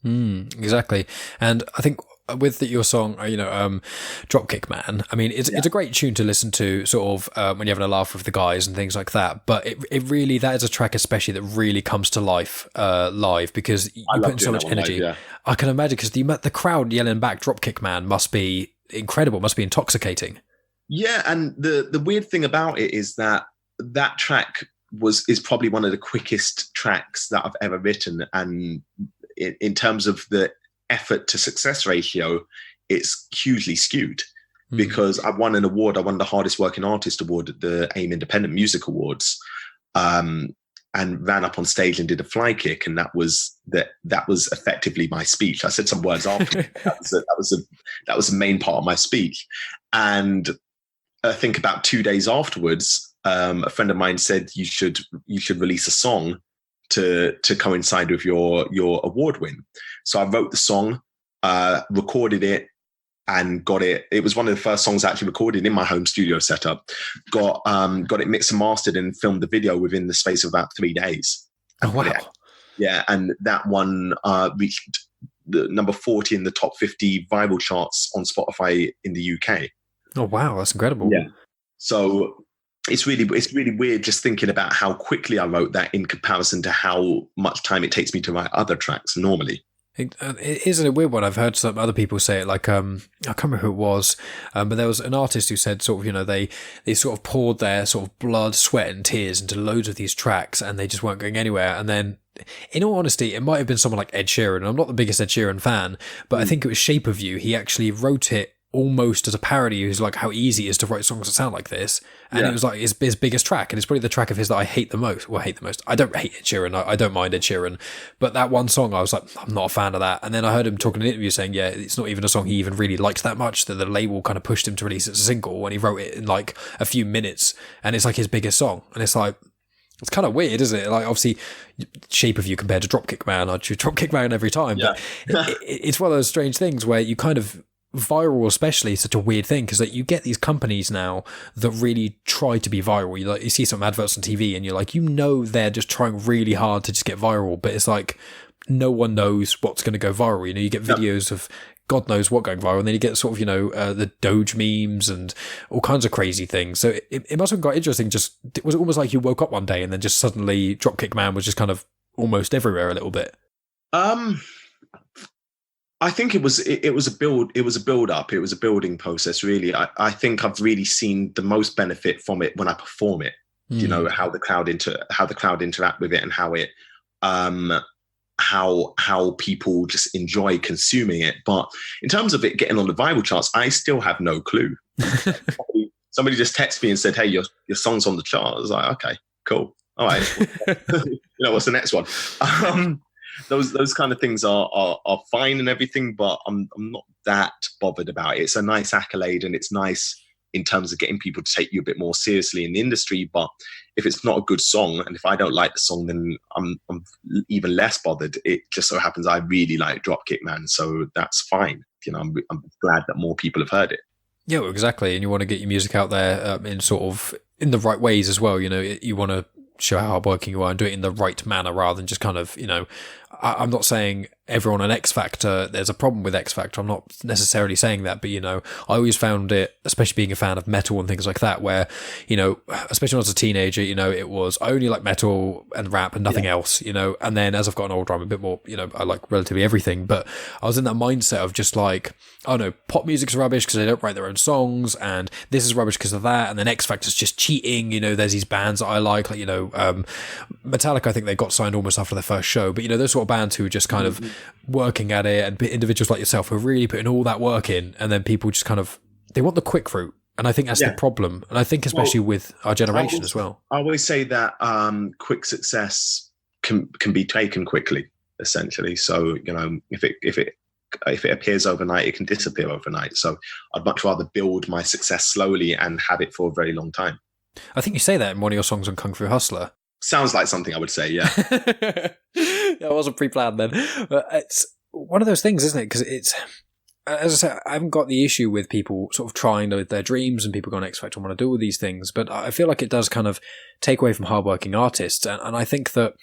Exactly. And I think with your song, Dropkick Man, I mean, it's a great tune to listen to sort of when you're having a laugh with the guys and things like that. But it really, that is a track especially that really comes to life live, because you put in so much energy. Live, I can imagine, because the crowd yelling back Dropkick Man must be incredible, must be intoxicating. Yeah, and the weird thing about it is that track is probably one of the quickest tracks that I've ever written, and in terms of the effort to success ratio, it's hugely skewed, because I won an award. I won the hardest working artist award at the AIM Independent Music Awards, and ran up on stage and did a fly kick, and that was effectively my speech. I said some words after. that was the main part of my speech, and I think about 2 days afterwards, a friend of mine said you should release a song to coincide with your award win. So I wrote the song, recorded it, and got it. It was one of the first songs I actually recorded in my home studio setup. Got it mixed and mastered and filmed the video within the space of about 3 days. Oh wow! Yeah, and that one reached the number 40 in the top 50 viral charts on Spotify in the UK. Oh wow, that's incredible. Yeah. So it's really weird just thinking about how quickly I wrote that in comparison to how much time it takes me to write other tracks normally. It is a weird one. I've heard some other people say it, like I can't remember who it was, but there was an artist who said sort of, they sort of poured their sort of blood, sweat and tears into loads of these tracks, and they just weren't going anywhere. And then, in all honesty, it might have been someone like Ed Sheeran, and I'm not the biggest Ed Sheeran fan, but I think it was Shape of You. He actually wrote it almost as a parody. It was like how easy it is to write songs that sound like this, and it was like his biggest track, and it's probably the track of his that I hate the most. I don't hate Ed Sheeran, I don't mind Ed Sheeran, but that one song I was like, I'm not a fan of that. And then I heard him talking in an interview saying it's not even a song he even really liked that much, that the label kind of pushed him to release it as a single, and he wrote it in like a few minutes, and it's like his biggest song. And it's like, it's kind of weird, isn't it? Like, obviously, Shape of You compared to Dropkick Man, I'd choose Dropkick Man every time. But it's one of those strange things where you kind of, viral especially, is such a weird thing, because like, you get these companies now that really try to be viral. You see some adverts on TV and you're like, they're just trying really hard to just get viral, but it's like no one knows what's going to go viral. You get videos of God knows what going viral, and then you get sort of the Doge memes and all kinds of crazy things. So it must have been quite interesting. Just, was it almost like you woke up one day and then just suddenly Dropkick Man was just kind of almost everywhere a little bit? I think it was a build up. It was a building process, really. I think I've really seen the most benefit from it when I perform it. How the crowd interact with it, and how it how people just enjoy consuming it. But in terms of it getting on the viral charts, I still have no clue. Somebody just texted me and said, "Hey, your song's on the chart." I was like, "Okay, cool, all right." What's the next one? Those kind of things are fine and everything, but I'm not that bothered about it. It's a nice accolade, and it's nice in terms of getting people to take you a bit more seriously in the industry. But if it's not a good song, and if I don't like the song, then I'm even less bothered. It just so happens I really like Dropkick Man, so that's fine. I'm glad that more people have heard it. Yeah, well, exactly. And you want to get your music out there in the right ways as well. You want to show how hardworking you are and do it in the right manner, rather than just kind of, I'm not saying everyone on X Factor, there's a problem with X Factor. I'm not necessarily saying that, but, I always found it, especially being a fan of metal and things like that, where, especially when I was a teenager, it was I only like metal and rap and nothing else, and then as I've gotten older, I'm a bit more, I like relatively everything, but I was in that mindset of just like, oh no, pop music's rubbish because they don't write their own songs, and this is rubbish because of that, and then X Factor's just cheating. There's these bands that I like Metallica, I think they got signed almost after their first show, but those sort of bands who are just kind of working at it, and individuals like yourself who are really putting all that work in, and then people just kind of, they want the quick route, and I think that's the problem. And I think especially with our generation as well. I always say that quick success can be taken quickly, essentially. So if it appears overnight, it can disappear overnight. So I'd much rather build my success slowly and have it for a very long time. I think you say that in one of your songs on Kung Fu Hustler. Sounds like something I would say, yeah. That wasn't pre-planned then. But it's one of those things, isn't it? Because it's, as I said, I haven't got the issue with people sort of trying their dreams and people going X Factor and want to do all these things, but I feel like it does kind of take away from hardworking artists. And I think that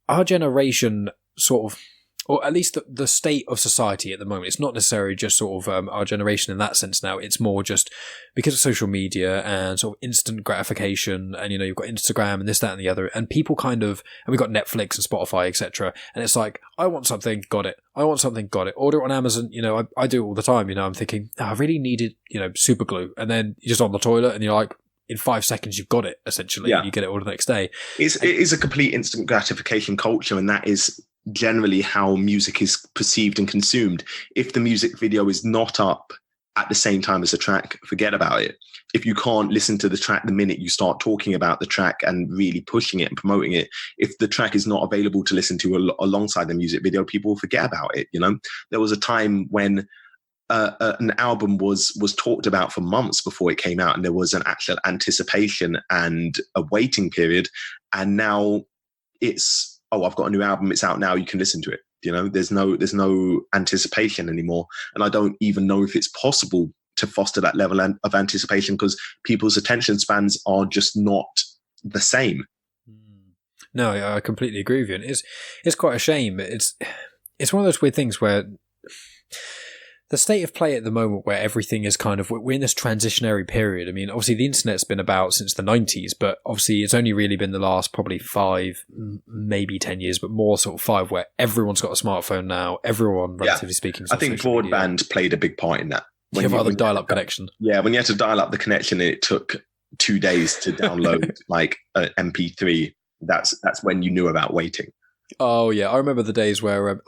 our generation sort of, or at least the state of society at the moment. It's not necessarily just sort of our generation in that sense now. It's more just because of social media and sort of instant gratification, and you've got Instagram and this, that, and the other, and people and we've got Netflix and Spotify, etc. And it's like, I want something, got it. I want something, got it. Order it on Amazon. I do it all the time. I'm thinking, I really needed, super glue, and then you're just on the toilet and you're like, in 5 seconds you've got it essentially. And you get it all the next day. It is a complete instant gratification culture, and that is generally how music is perceived and consumed. If the music video is not up at the same time as the track, forget about it. If you can't listen to the track the minute you start talking about the track and really pushing it and promoting it, if the track is not available to listen to alongside the music video, people will forget about it. There was a time when an album was talked about for months before it came out, and there was an actual anticipation and a waiting period, and now it's, I've got a new album, it's out now, you can listen to it. There's no anticipation anymore. And I don't even know if it's possible to foster that level of anticipation, because people's attention spans are just not the same. No, I completely agree with you. And it's quite a shame. It's one of those weird things where the state of play at the moment, where everything is we're in this transitionary period. I mean, obviously the internet's been about since the 90s, but obviously it's only really been the last probably 5, maybe 10 years, but more sort of 5, where everyone's got a smartphone now. Everyone, relatively speaking. I think broadband played a big part in that. Rather than dial-up connection. Yeah, when you had to dial up the connection, it took 2 days to download like an MP3. That's when you knew about waiting. Oh yeah, I remember the days where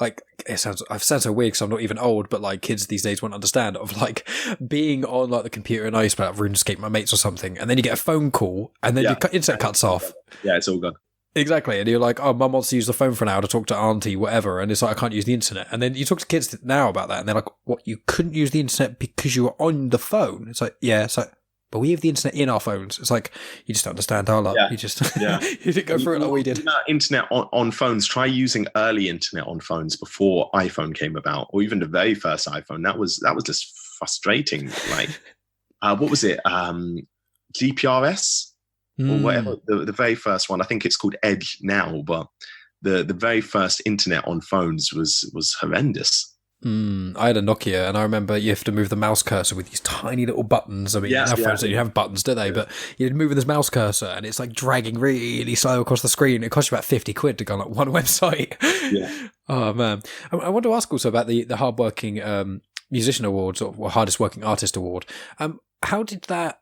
it sounds so weird because I'm not even old, but like kids these days won't understand, of like being on like the computer, and I used to play like RuneScape, my mates or something, and then you get a phone call and then your internet cuts off. Yeah, it's all gone. Exactly, and you're like, oh, mum wants to use the phone for an hour to talk to auntie, whatever, and it's like, I can't use the internet. And then you talk to kids now about that, and they're like, what, you couldn't use the internet because you were on the phone? It's like, yeah, it's like, but we have the internet in our phones. It's like, you just don't understand dial-up. You just you didn't go through it like we did. Internet on phones. Try using early internet on phones before iPhone came about, or even the very first iPhone. That was just frustrating. Like, what was it? GPRS or whatever. The very first one. I think it's called Edge now, but the very first internet on phones was horrendous. I had a Nokia, and I remember you have to move the mouse cursor with these tiny little buttons. I mean, phones that you have buttons, do they? Yeah. But you'd move with this mouse cursor, and it's like dragging really slow across the screen. It costs you about 50 quid to go on like one website. Yeah. Oh man, I want to ask also about the hardworking musician awards, or hardest working artist award. How did that?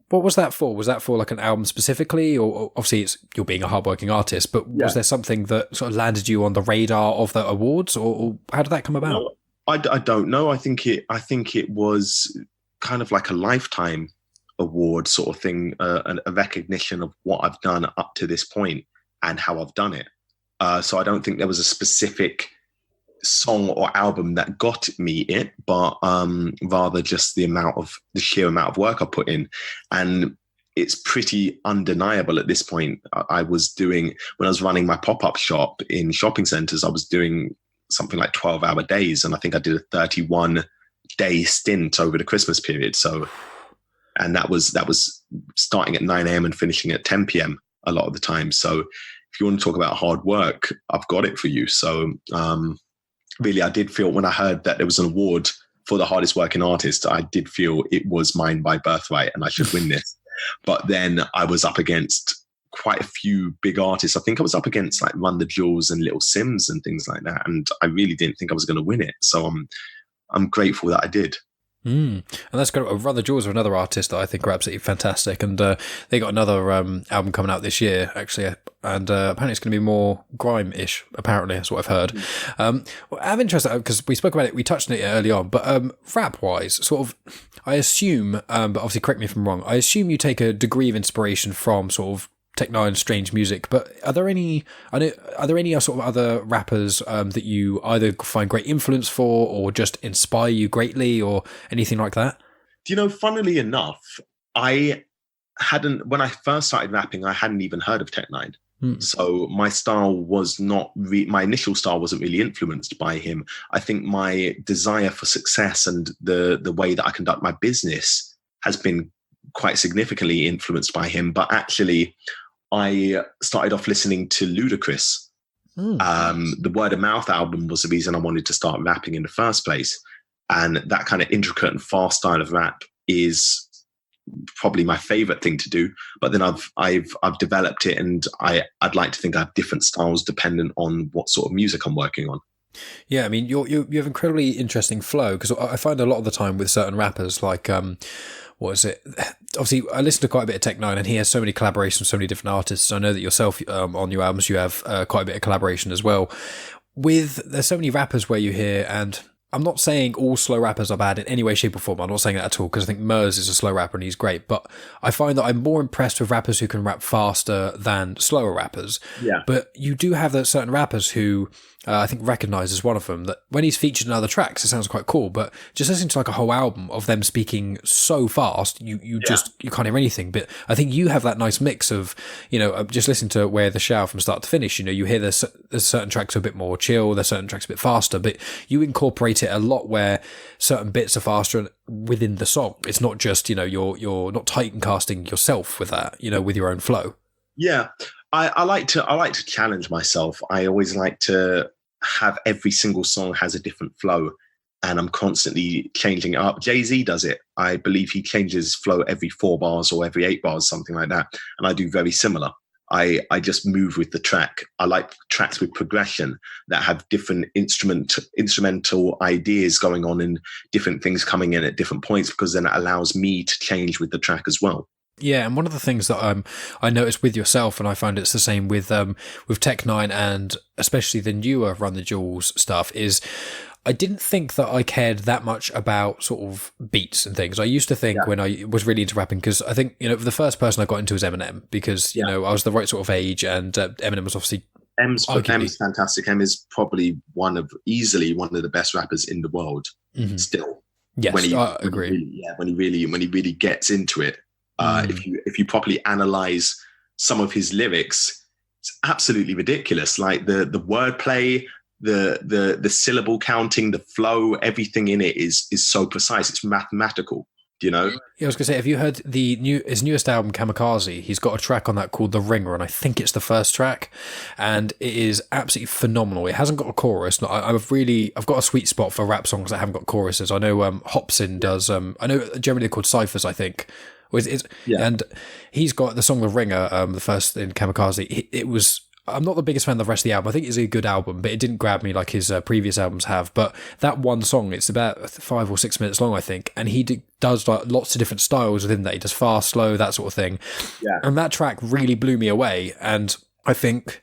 What was that for? Was that for like an album specifically, or obviously it's you're being a hardworking artist, but was there something that sort of landed you on the radar of the awards, or how did that come about? No, I don't know. I think it was kind of like a lifetime award sort of thing, a recognition of what I've done up to this point and how I've done it. So I don't think there was a specific song or album that got me it, but rather just the sheer amount of work I put in. And it's pretty undeniable at this point. I was doing, when I was running my pop-up shop in shopping centers, I was doing something like 12-hour days, and I think I did a 31-day stint over the Christmas period. So, and that was starting at 9 a.m. and finishing at 10 p.m. a lot of the time. So if you want to talk about hard work, I've got it for you. So really, I did feel, when I heard that there was an award for the hardest working artist, I did feel it was mine by birthright and I should win this. But then I was up against quite a few big artists. I think I was up against like Run the Jewels and Little Sims and things like that. And I really didn't think I was going to win it. So I'm grateful that I did. And that's great. Run the Jewels are another artist that I think are absolutely fantastic, and they got another album coming out this year actually, and apparently it's going to be more grime-ish. Apparently, that's what I've heard. Well, I'm interested because we spoke about it, we touched on it early on, but rap-wise, sort of, I assume, but obviously correct me if I'm wrong, I assume you take a degree of inspiration from sort of Tech Nine's Strange music, but are there any sort of other rappers that you either find great influence for, or just inspire you greatly, or anything like that? Do you know, funnily enough, when I first started rapping, I hadn't even heard of Tech Nine. So my style was not, my initial style wasn't really influenced by him. I think my desire for success and the way that I conduct my business has been quite significantly influenced by him. But actually, I started off listening to Ludacris The Word of Mouth album was the reason I wanted to start rapping in the first place. And that kind of intricate and fast style of rap is probably my favorite thing to do. But then I've developed it, and I'd like to think I have different styles dependent on what sort of music I'm working on. Yeah, I mean, you have incredibly interesting flow, because I find a lot of the time with certain rappers, like what is it? Obviously, I listen to quite a bit of Tech Nine, and he has so many collaborations with so many different artists. I know that yourself, on your albums, you have quite a bit of collaboration as well. There's so many rappers where you hear, and I'm not saying all slow rappers are bad in any way, shape or form. I'm not saying that at all, because I think Murs is a slow rapper and he's great. But I find that I'm more impressed with rappers who can rap faster than slower rappers. Yeah. But you do have those certain rappers who I think Recognize is one of them, that when he's featured in other tracks, it sounds quite cool. But just listening to like a whole album of them speaking so fast, you can't hear anything. But I think you have that nice mix of, just listening to Way of The Shao from start to finish. You hear there's certain tracks are a bit more chill, there's certain tracks a bit faster, but you incorporate it a lot where certain bits are faster within the song. It's not just, you're not Titan casting yourself with that, with your own flow. Yeah. I like to challenge myself. I always like to have every single song has a different flow, and I'm constantly changing it up. Jay-Z does it. I believe he changes flow every 4 bars or every 8 bars, something like that. And I do very similar. I just move with the track. I like tracks with progression that have different instrumental ideas going on and different things coming in at different points, because then it allows me to change with the track as well. Yeah, and one of the things that I noticed with yourself, and I find it's the same with Tech Nine and especially the newer Run the Jewels stuff, is I didn't think that I cared that much about sort of beats and things. I used to think when I was really into rapping, because I think, the first person I got into was Eminem, because, I was the right sort of age, and Eminem was obviously... M's fantastic. M is probably easily one of the best rappers in the world still. Yes, I agree. When he really gets into it. If you properly analyze some of his lyrics, it's absolutely ridiculous. Like the wordplay, the syllable counting, the flow, everything in it is so precise. It's mathematical. Yeah, I was gonna say, have you heard his newest album, Kamikaze? He's got a track on that called The Ringer, and I think it's the first track, and it is absolutely phenomenal. It hasn't got a chorus. I've got a sweet spot for rap songs that haven't got choruses. I know Hopsin does. I know generally they're called ciphers, I think. And he's got the song The Ringer, the first in Kamikaze. I'm not the biggest fan of the rest of the album. I think it's a good album, but it didn't grab me like his previous albums have. But that one song, it's about 5 or 6 minutes long, I think, and he does like lots of different styles within that. He does fast, slow, that sort of thing. Yeah. And that track really blew me away. And I think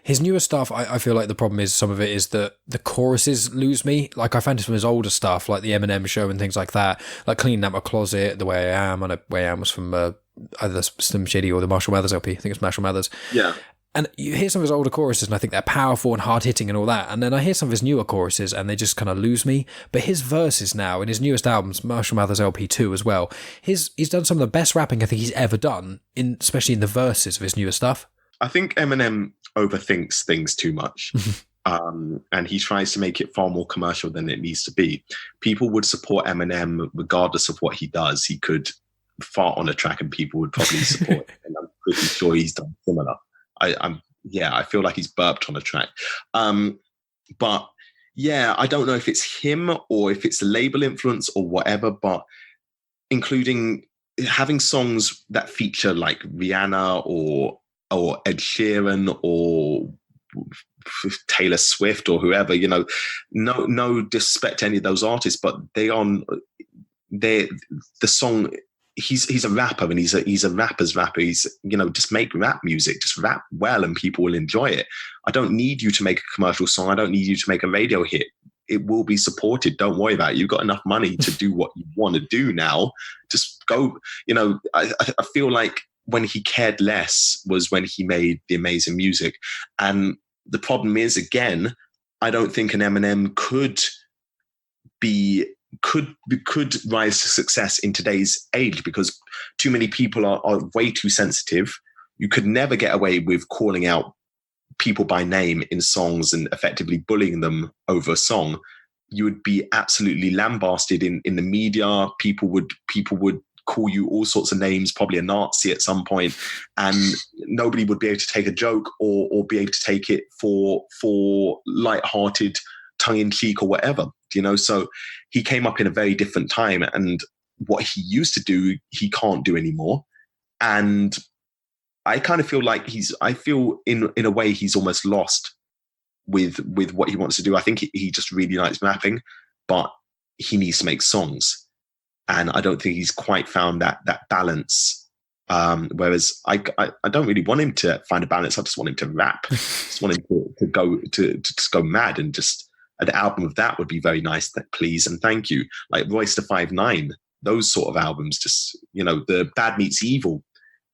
his newer stuff, I feel like the problem is some of it is that the choruses lose me. Like I found it from his older stuff, like the Eminem Show and things like that, like Cleaning Out My Closet, The Way I Am. I know Way I Am was from either Slim Shady or the Marshall Mathers LP. I think it's Marshall Mathers. Yeah. And you hear some of his older choruses and I think they're powerful and hard-hitting and all that. And then I hear some of his newer choruses and they just kind of lose me. But his verses now, in his newest albums, Marshall Mathers LP 2 as well, he's done some of the best rapping I think he's ever done, especially in the verses of his newer stuff. I think Eminem overthinks things too much. And he tries to make it far more commercial than it needs to be. People would support Eminem regardless of what he does. He could fart on a track and people would probably support it. And I'm pretty sure he's done similar. I feel like he's burped on a track. But yeah, I don't know if it's him or if it's the label influence or whatever, but having songs that feature like Rihanna or Ed Sheeran or Taylor Swift or whoever, no disrespect to any of those artists, but the song, he's a rapper and he's a rapper's rapper. He's, just make rap music, just rap well and people will enjoy it. I don't need you to make a commercial song. I don't need you to make a radio hit. It will be supported. Don't worry about it. You've got enough money to do what you want to do now. Just go, I feel like when he cared less was when he made the amazing music. And the problem is, again, I don't think an Eminem could rise to success in today's age because too many people are way too sensitive. You could never get away with calling out people by name in songs and effectively bullying them over a song. You would be absolutely lambasted in the media. People would call you all sorts of names, probably a Nazi at some point, and nobody would be able to take a joke or be able to take it for light-hearted, tongue-in-cheek or whatever, So he came up in a very different time, and what he used to do, he can't do anymore. And I kind of feel like in a way he's almost lost with what he wants to do. I think he just really likes rapping, but he needs to make songs. And I don't think he's quite found that balance. Whereas I don't really want him to find a balance. I just want him to rap. I just want him to just go mad, and just an album of that would be very nice. Please and thank you. Like Royce da 5'9", those sort of albums, just, the Bad Meets Evil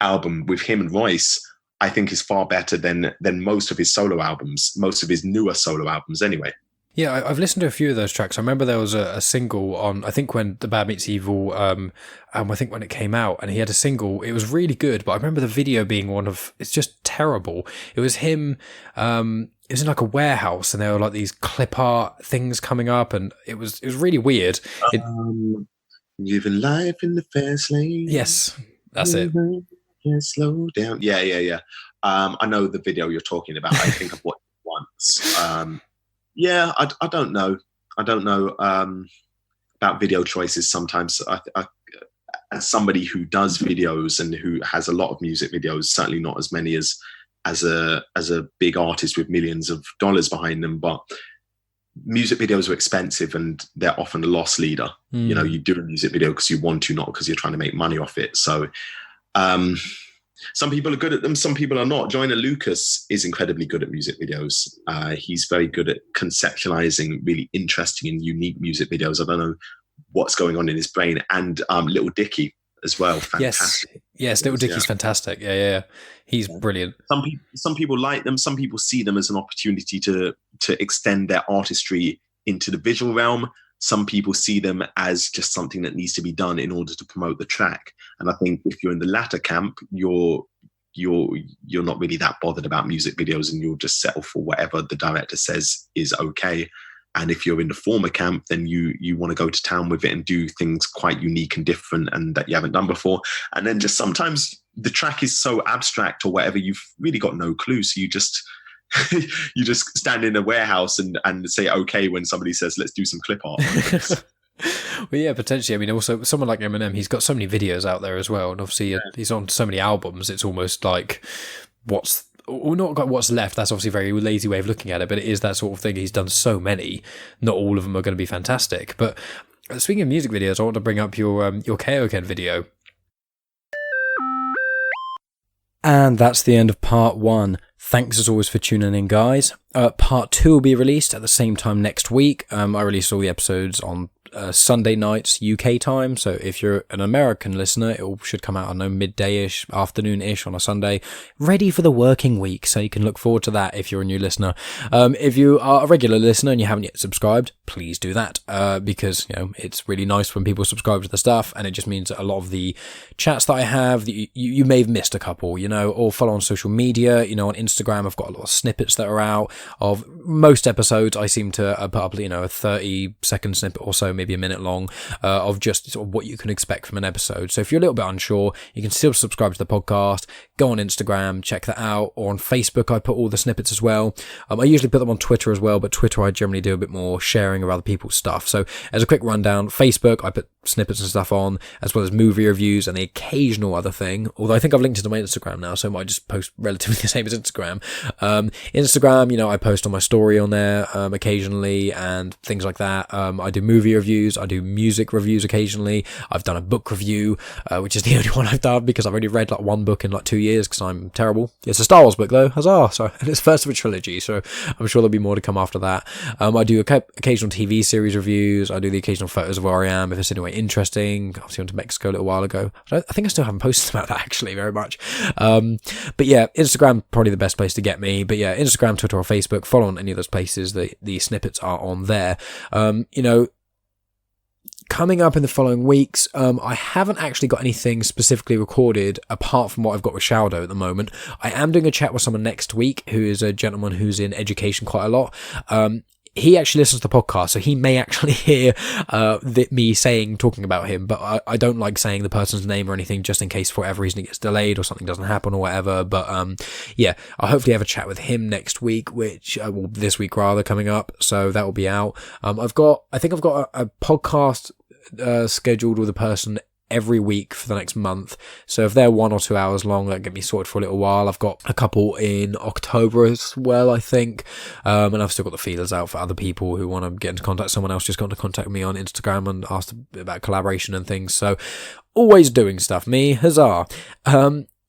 album with him and Royce, I think is far better than most of his solo albums, most of his newer solo albums anyway. Yeah, I've listened to a few of those tracks. I remember there was a single on, I think when The Bad Meets Evil, I think when it came out, and he had a single, it was really good, but I remember the video being it's just terrible. It was him, it was in like a warehouse, and there were like these clip art things coming up, and it was really weird. Living life in the fast lane. Yes, that's it. Can't slow down. Yeah. I know the video you're talking about. I think I've watched it once. Yeah, I don't know. I don't know about video choices sometimes. I, as somebody who does videos and who has a lot of music videos, certainly not as many as a big artist with millions of dollars behind them, but music videos are expensive and they're often a loss leader. You do a music video because you want to, not because you're trying to make money off it. So some people are good at them, some people are not. Joyner Lucas is incredibly good at music videos. He's very good at conceptualizing really interesting and unique music videos. I don't know what's going on in his brain. And Little Dicky as well. Fantastic. Yes, Little Dicky's fantastic. Yeah. He's brilliant. Some people like them. Some people see them as an opportunity to extend their artistry into the visual realm. Some people see them as just something that needs to be done in order to promote the track. And I think if you're in the latter camp, you're not really that bothered about music videos, and you'll just settle for whatever the director says is okay. And if you're in the former camp, then you want to go to town with it and do things quite unique and different and that you haven't done before. And then just sometimes the track is so abstract or whatever, you've really got no clue. So you just stand in a warehouse and say okay when somebody says let's do some clip art. Well, yeah, potentially. I mean, also someone like Eminem, he's got so many videos out there as well, and obviously he's on so many albums. It's almost like not what's left. That's obviously a very lazy way of looking at it, but it is that sort of thing. He's done so many. Not all of them are going to be fantastic. But speaking of music videos, I want to bring up your Kaioken video. And that's the end of part 1. Thanks as always for tuning in, guys. Part 2 will be released at the same time next week. I release all the episodes on Sunday nights UK time, so if you're an American listener, it should come out, I don't know, midday-ish, afternoon-ish on a Sunday, ready for the working week, so you can look forward to that if you're a new listener. If you are a regular listener and you haven't yet subscribed, please do that, because it's really nice when people subscribe to the stuff, and it just means that a lot of the chats that I have, you may have missed a couple, or follow on social media. On Instagram I've got a lot of snippets that are out of most episodes. I seem to put up a 30-second snippet or so, maybe a minute long, of just sort of what you can expect from an episode. So if you're a little bit unsure, you can still subscribe to the podcast, go on Instagram, check that out, or on Facebook I put all the snippets as well. I usually put them on Twitter as well, but Twitter I generally do a bit more sharing of other people's stuff. So as a quick rundown, Facebook I put snippets and stuff on, as well as movie reviews and the occasional other thing, although I think I've linked it to my Instagram now, so I might just post relatively the same as Instagram. Instagram, I post on my story on there occasionally and things like that. I do movie reviews, I do music reviews occasionally. I've done a book review, which is the only one I've done because I've only read like one book in like 2 years because I'm terrible. It's a Star Wars book though, huzzah! So it's first of a trilogy, so I'm sure there'll be more to come after that. I do occasional TV series reviews. I do the occasional photos of where I am if it's anyway interesting. Obviously went to Mexico a little while ago. I think I still haven't posted about that actually very much. But yeah, Instagram probably the best place to get me. But yeah, Instagram, Twitter or Facebook, follow on any of those places. The snippets are on there. Coming up in the following weeks, I haven't actually got anything specifically recorded apart from what I've got with ShaoDow at the moment. I am doing a chat with someone next week who is a gentleman who's in education quite a lot. he actually listens to the podcast, so he may actually hear me talking about him, but I don't like saying the person's name or anything, just in case for whatever reason it gets delayed or something doesn't happen or whatever. But yeah, I'll hopefully have a chat with him next week, which this week rather, coming up, so that will be out. I think I've got a podcast scheduled with a person every week for the next month, so if they're 1 or 2 hours long, that'll get me sorted for a little while. I've got a couple in October as well, I think, and I've still got the feelers out for other people who want to get into contact. Someone else just got to contact me on Instagram and asked about collaboration and things, so always doing stuff, me, huzzah.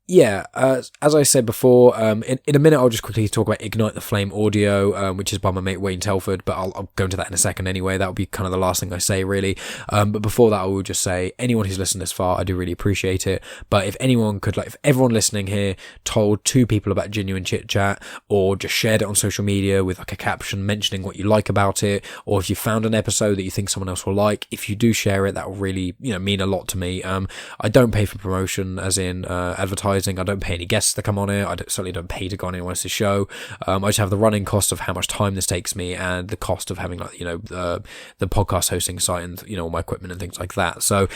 Yeah, as I said before, in a minute I'll just quickly talk about Ignite the Flame audio, which is by my mate Wayne Telford, but I'll go into that in a second anyway. That'll be kind of the last thing I say, really. But before that, I will just say, anyone who's listened this far, I do really appreciate it. But if anyone could, if everyone listening here told 2 people about Genuine Chit-Chat, or just shared it on social media with a caption mentioning what you like about it, or if you found an episode that you think someone else will like, if you do share it, that will really, mean a lot to me. I don't pay for promotion, as in advertising. I don't pay any guests to come on it. I certainly don't pay to go on anyone else's show. I just have the running cost of how much time this takes me, and the cost of having the podcast hosting site and all my equipment and things like that. So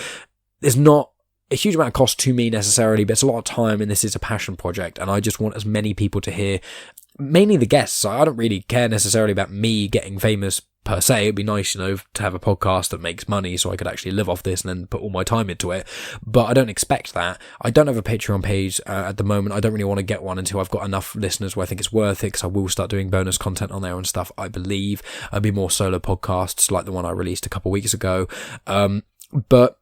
there's not a huge amount of cost to me necessarily, but it's a lot of time, and this is a passion project, and I just want as many people to hear, mainly the guests. I don't really care necessarily about me getting famous per se. It'd be nice, to have a podcast that makes money so I could actually live off this and then put all my time into it. But I don't expect that. I don't have a Patreon page at the moment. I don't really want to get one until I've got enough listeners where I think it's worth it, because I will start doing bonus content on there and stuff, I believe. There'll be more solo podcasts like the one I released a couple weeks ago. But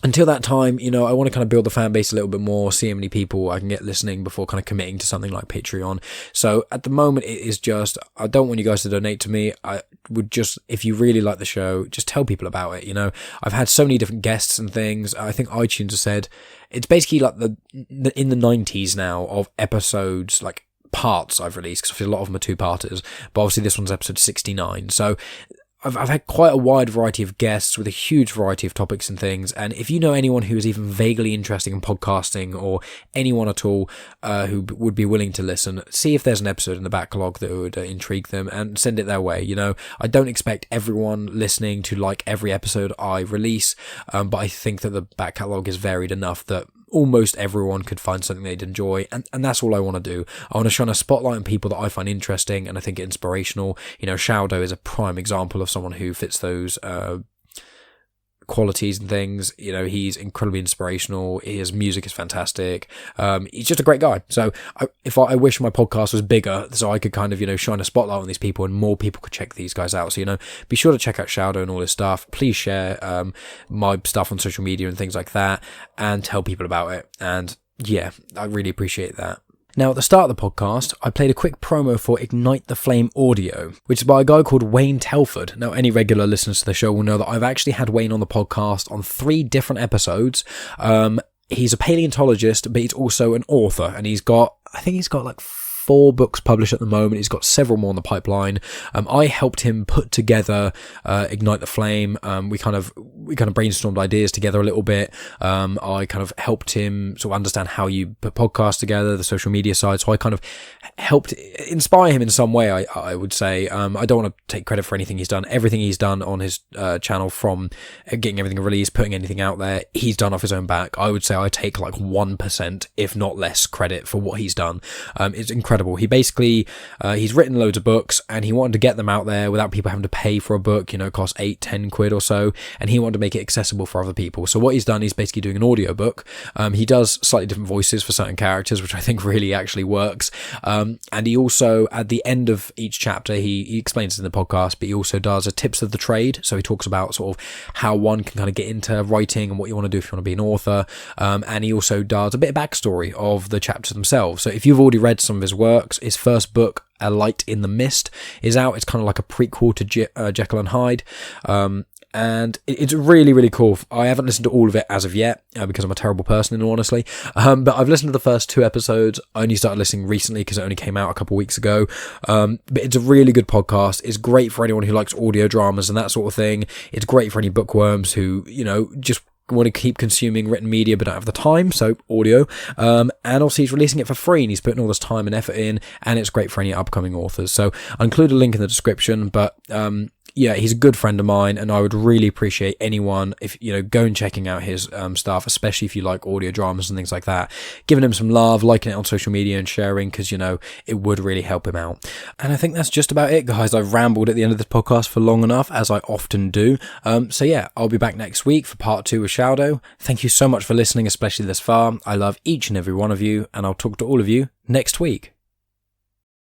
until that time, I want to kind of build the fan base a little bit more, see how many people I can get listening before kind of committing to something like Patreon. So at the moment, it is just, I don't want you guys to donate to me. I would just, if you really like the show, just tell people about it. I've had so many different guests and things. I think iTunes has said it's basically like in the 90s now of episodes, like parts I've released, because a lot of them are 2-parters, but obviously this one's episode 69. So I've had quite a wide variety of guests with a huge variety of topics and things, and if you know anyone who is even vaguely interested in podcasting, or anyone at all who would be willing to listen, see if there's an episode in the backlog that would intrigue them, and send it their way. I don't expect everyone listening to like every episode I release, but I think that the back catalogue is varied enough that almost everyone could find something they'd enjoy, and that's all I want to do. I want to shine a spotlight on people that I find interesting and I think inspirational. ShaoDow is a prime example of someone who fits those qualities and things. He's incredibly inspirational. His music is fantastic. He's just a great guy. So I wish my podcast was bigger, so I could kind of shine a spotlight on these people and more people could check these guys out. So be sure to check out ShaoDow and all his stuff. Please share my stuff on social media and things like that, and tell people about it. And yeah, I really appreciate that. Now, at the start of the podcast, I played a quick promo for Ignite the Flame audio, which is by a guy called Wayne Telford. Now, any regular listeners to the show will know that I've actually had Wayne on the podcast on 3 different episodes. He's a paleontologist, but he's also an author, and I think he's got like 4 books published at the moment. He's got several more in the pipeline. I helped him put together Ignite the Flame. We kind of brainstormed ideas together a little bit. I kind of helped him sort of understand how you put podcasts together, the social media side. So I kind of helped inspire him in some way, I would say. I don't want to take credit for anything he's done. Everything he's done on his channel, from getting everything released, putting anything out there, he's done off his own back. I would say I take like 1%, if not less, credit for what he's done. It's incredible. He basically, he's written loads of books, and he wanted to get them out there without people having to pay for a book, it costs 8-10 quid or so, and he wanted to make it accessible for other people. So what he's done, he's basically doing an audio book. He does slightly different voices for certain characters, which I think really actually works. And he also, at the end of each chapter, he explains it in the podcast, but he also does a tips of the trade. So he talks about sort of how one can kind of get into writing and what you want to do if you want to be an author. And he also does a bit of backstory of the chapters themselves. So if you've already read some of his works, his first book, A Light in the Mist, is out. It's kind of like a prequel to Jekyll and Hyde. And it's really, really cool. I haven't listened to all of it as of yet, because I'm a terrible person, in all honesty. But I've listened to the first 2 episodes. I only started listening recently because it only came out a couple of weeks ago. But it's a really good podcast. It's great for anyone who likes audio dramas and that sort of thing. It's great for any bookworms who, just want to keep consuming written media but don't have the time, so audio. And also he's releasing it for free, and he's putting all this time and effort in, and it's great for any upcoming authors. So I'll include a link in the description, but yeah, he's a good friend of mine, and I would really appreciate anyone, if go and checking out his stuff, especially if you like audio dramas and things like that, giving him some love, liking it on social media and sharing, because it would really help him out. And I think that's just about it, guys. I've rambled at the end of this podcast for long enough, as I often do. So yeah, I'll be back next week for part 2 with ShaoDow. Thank you so much for listening, especially this far. I love each and every one of you, and I'll talk to all of you next week.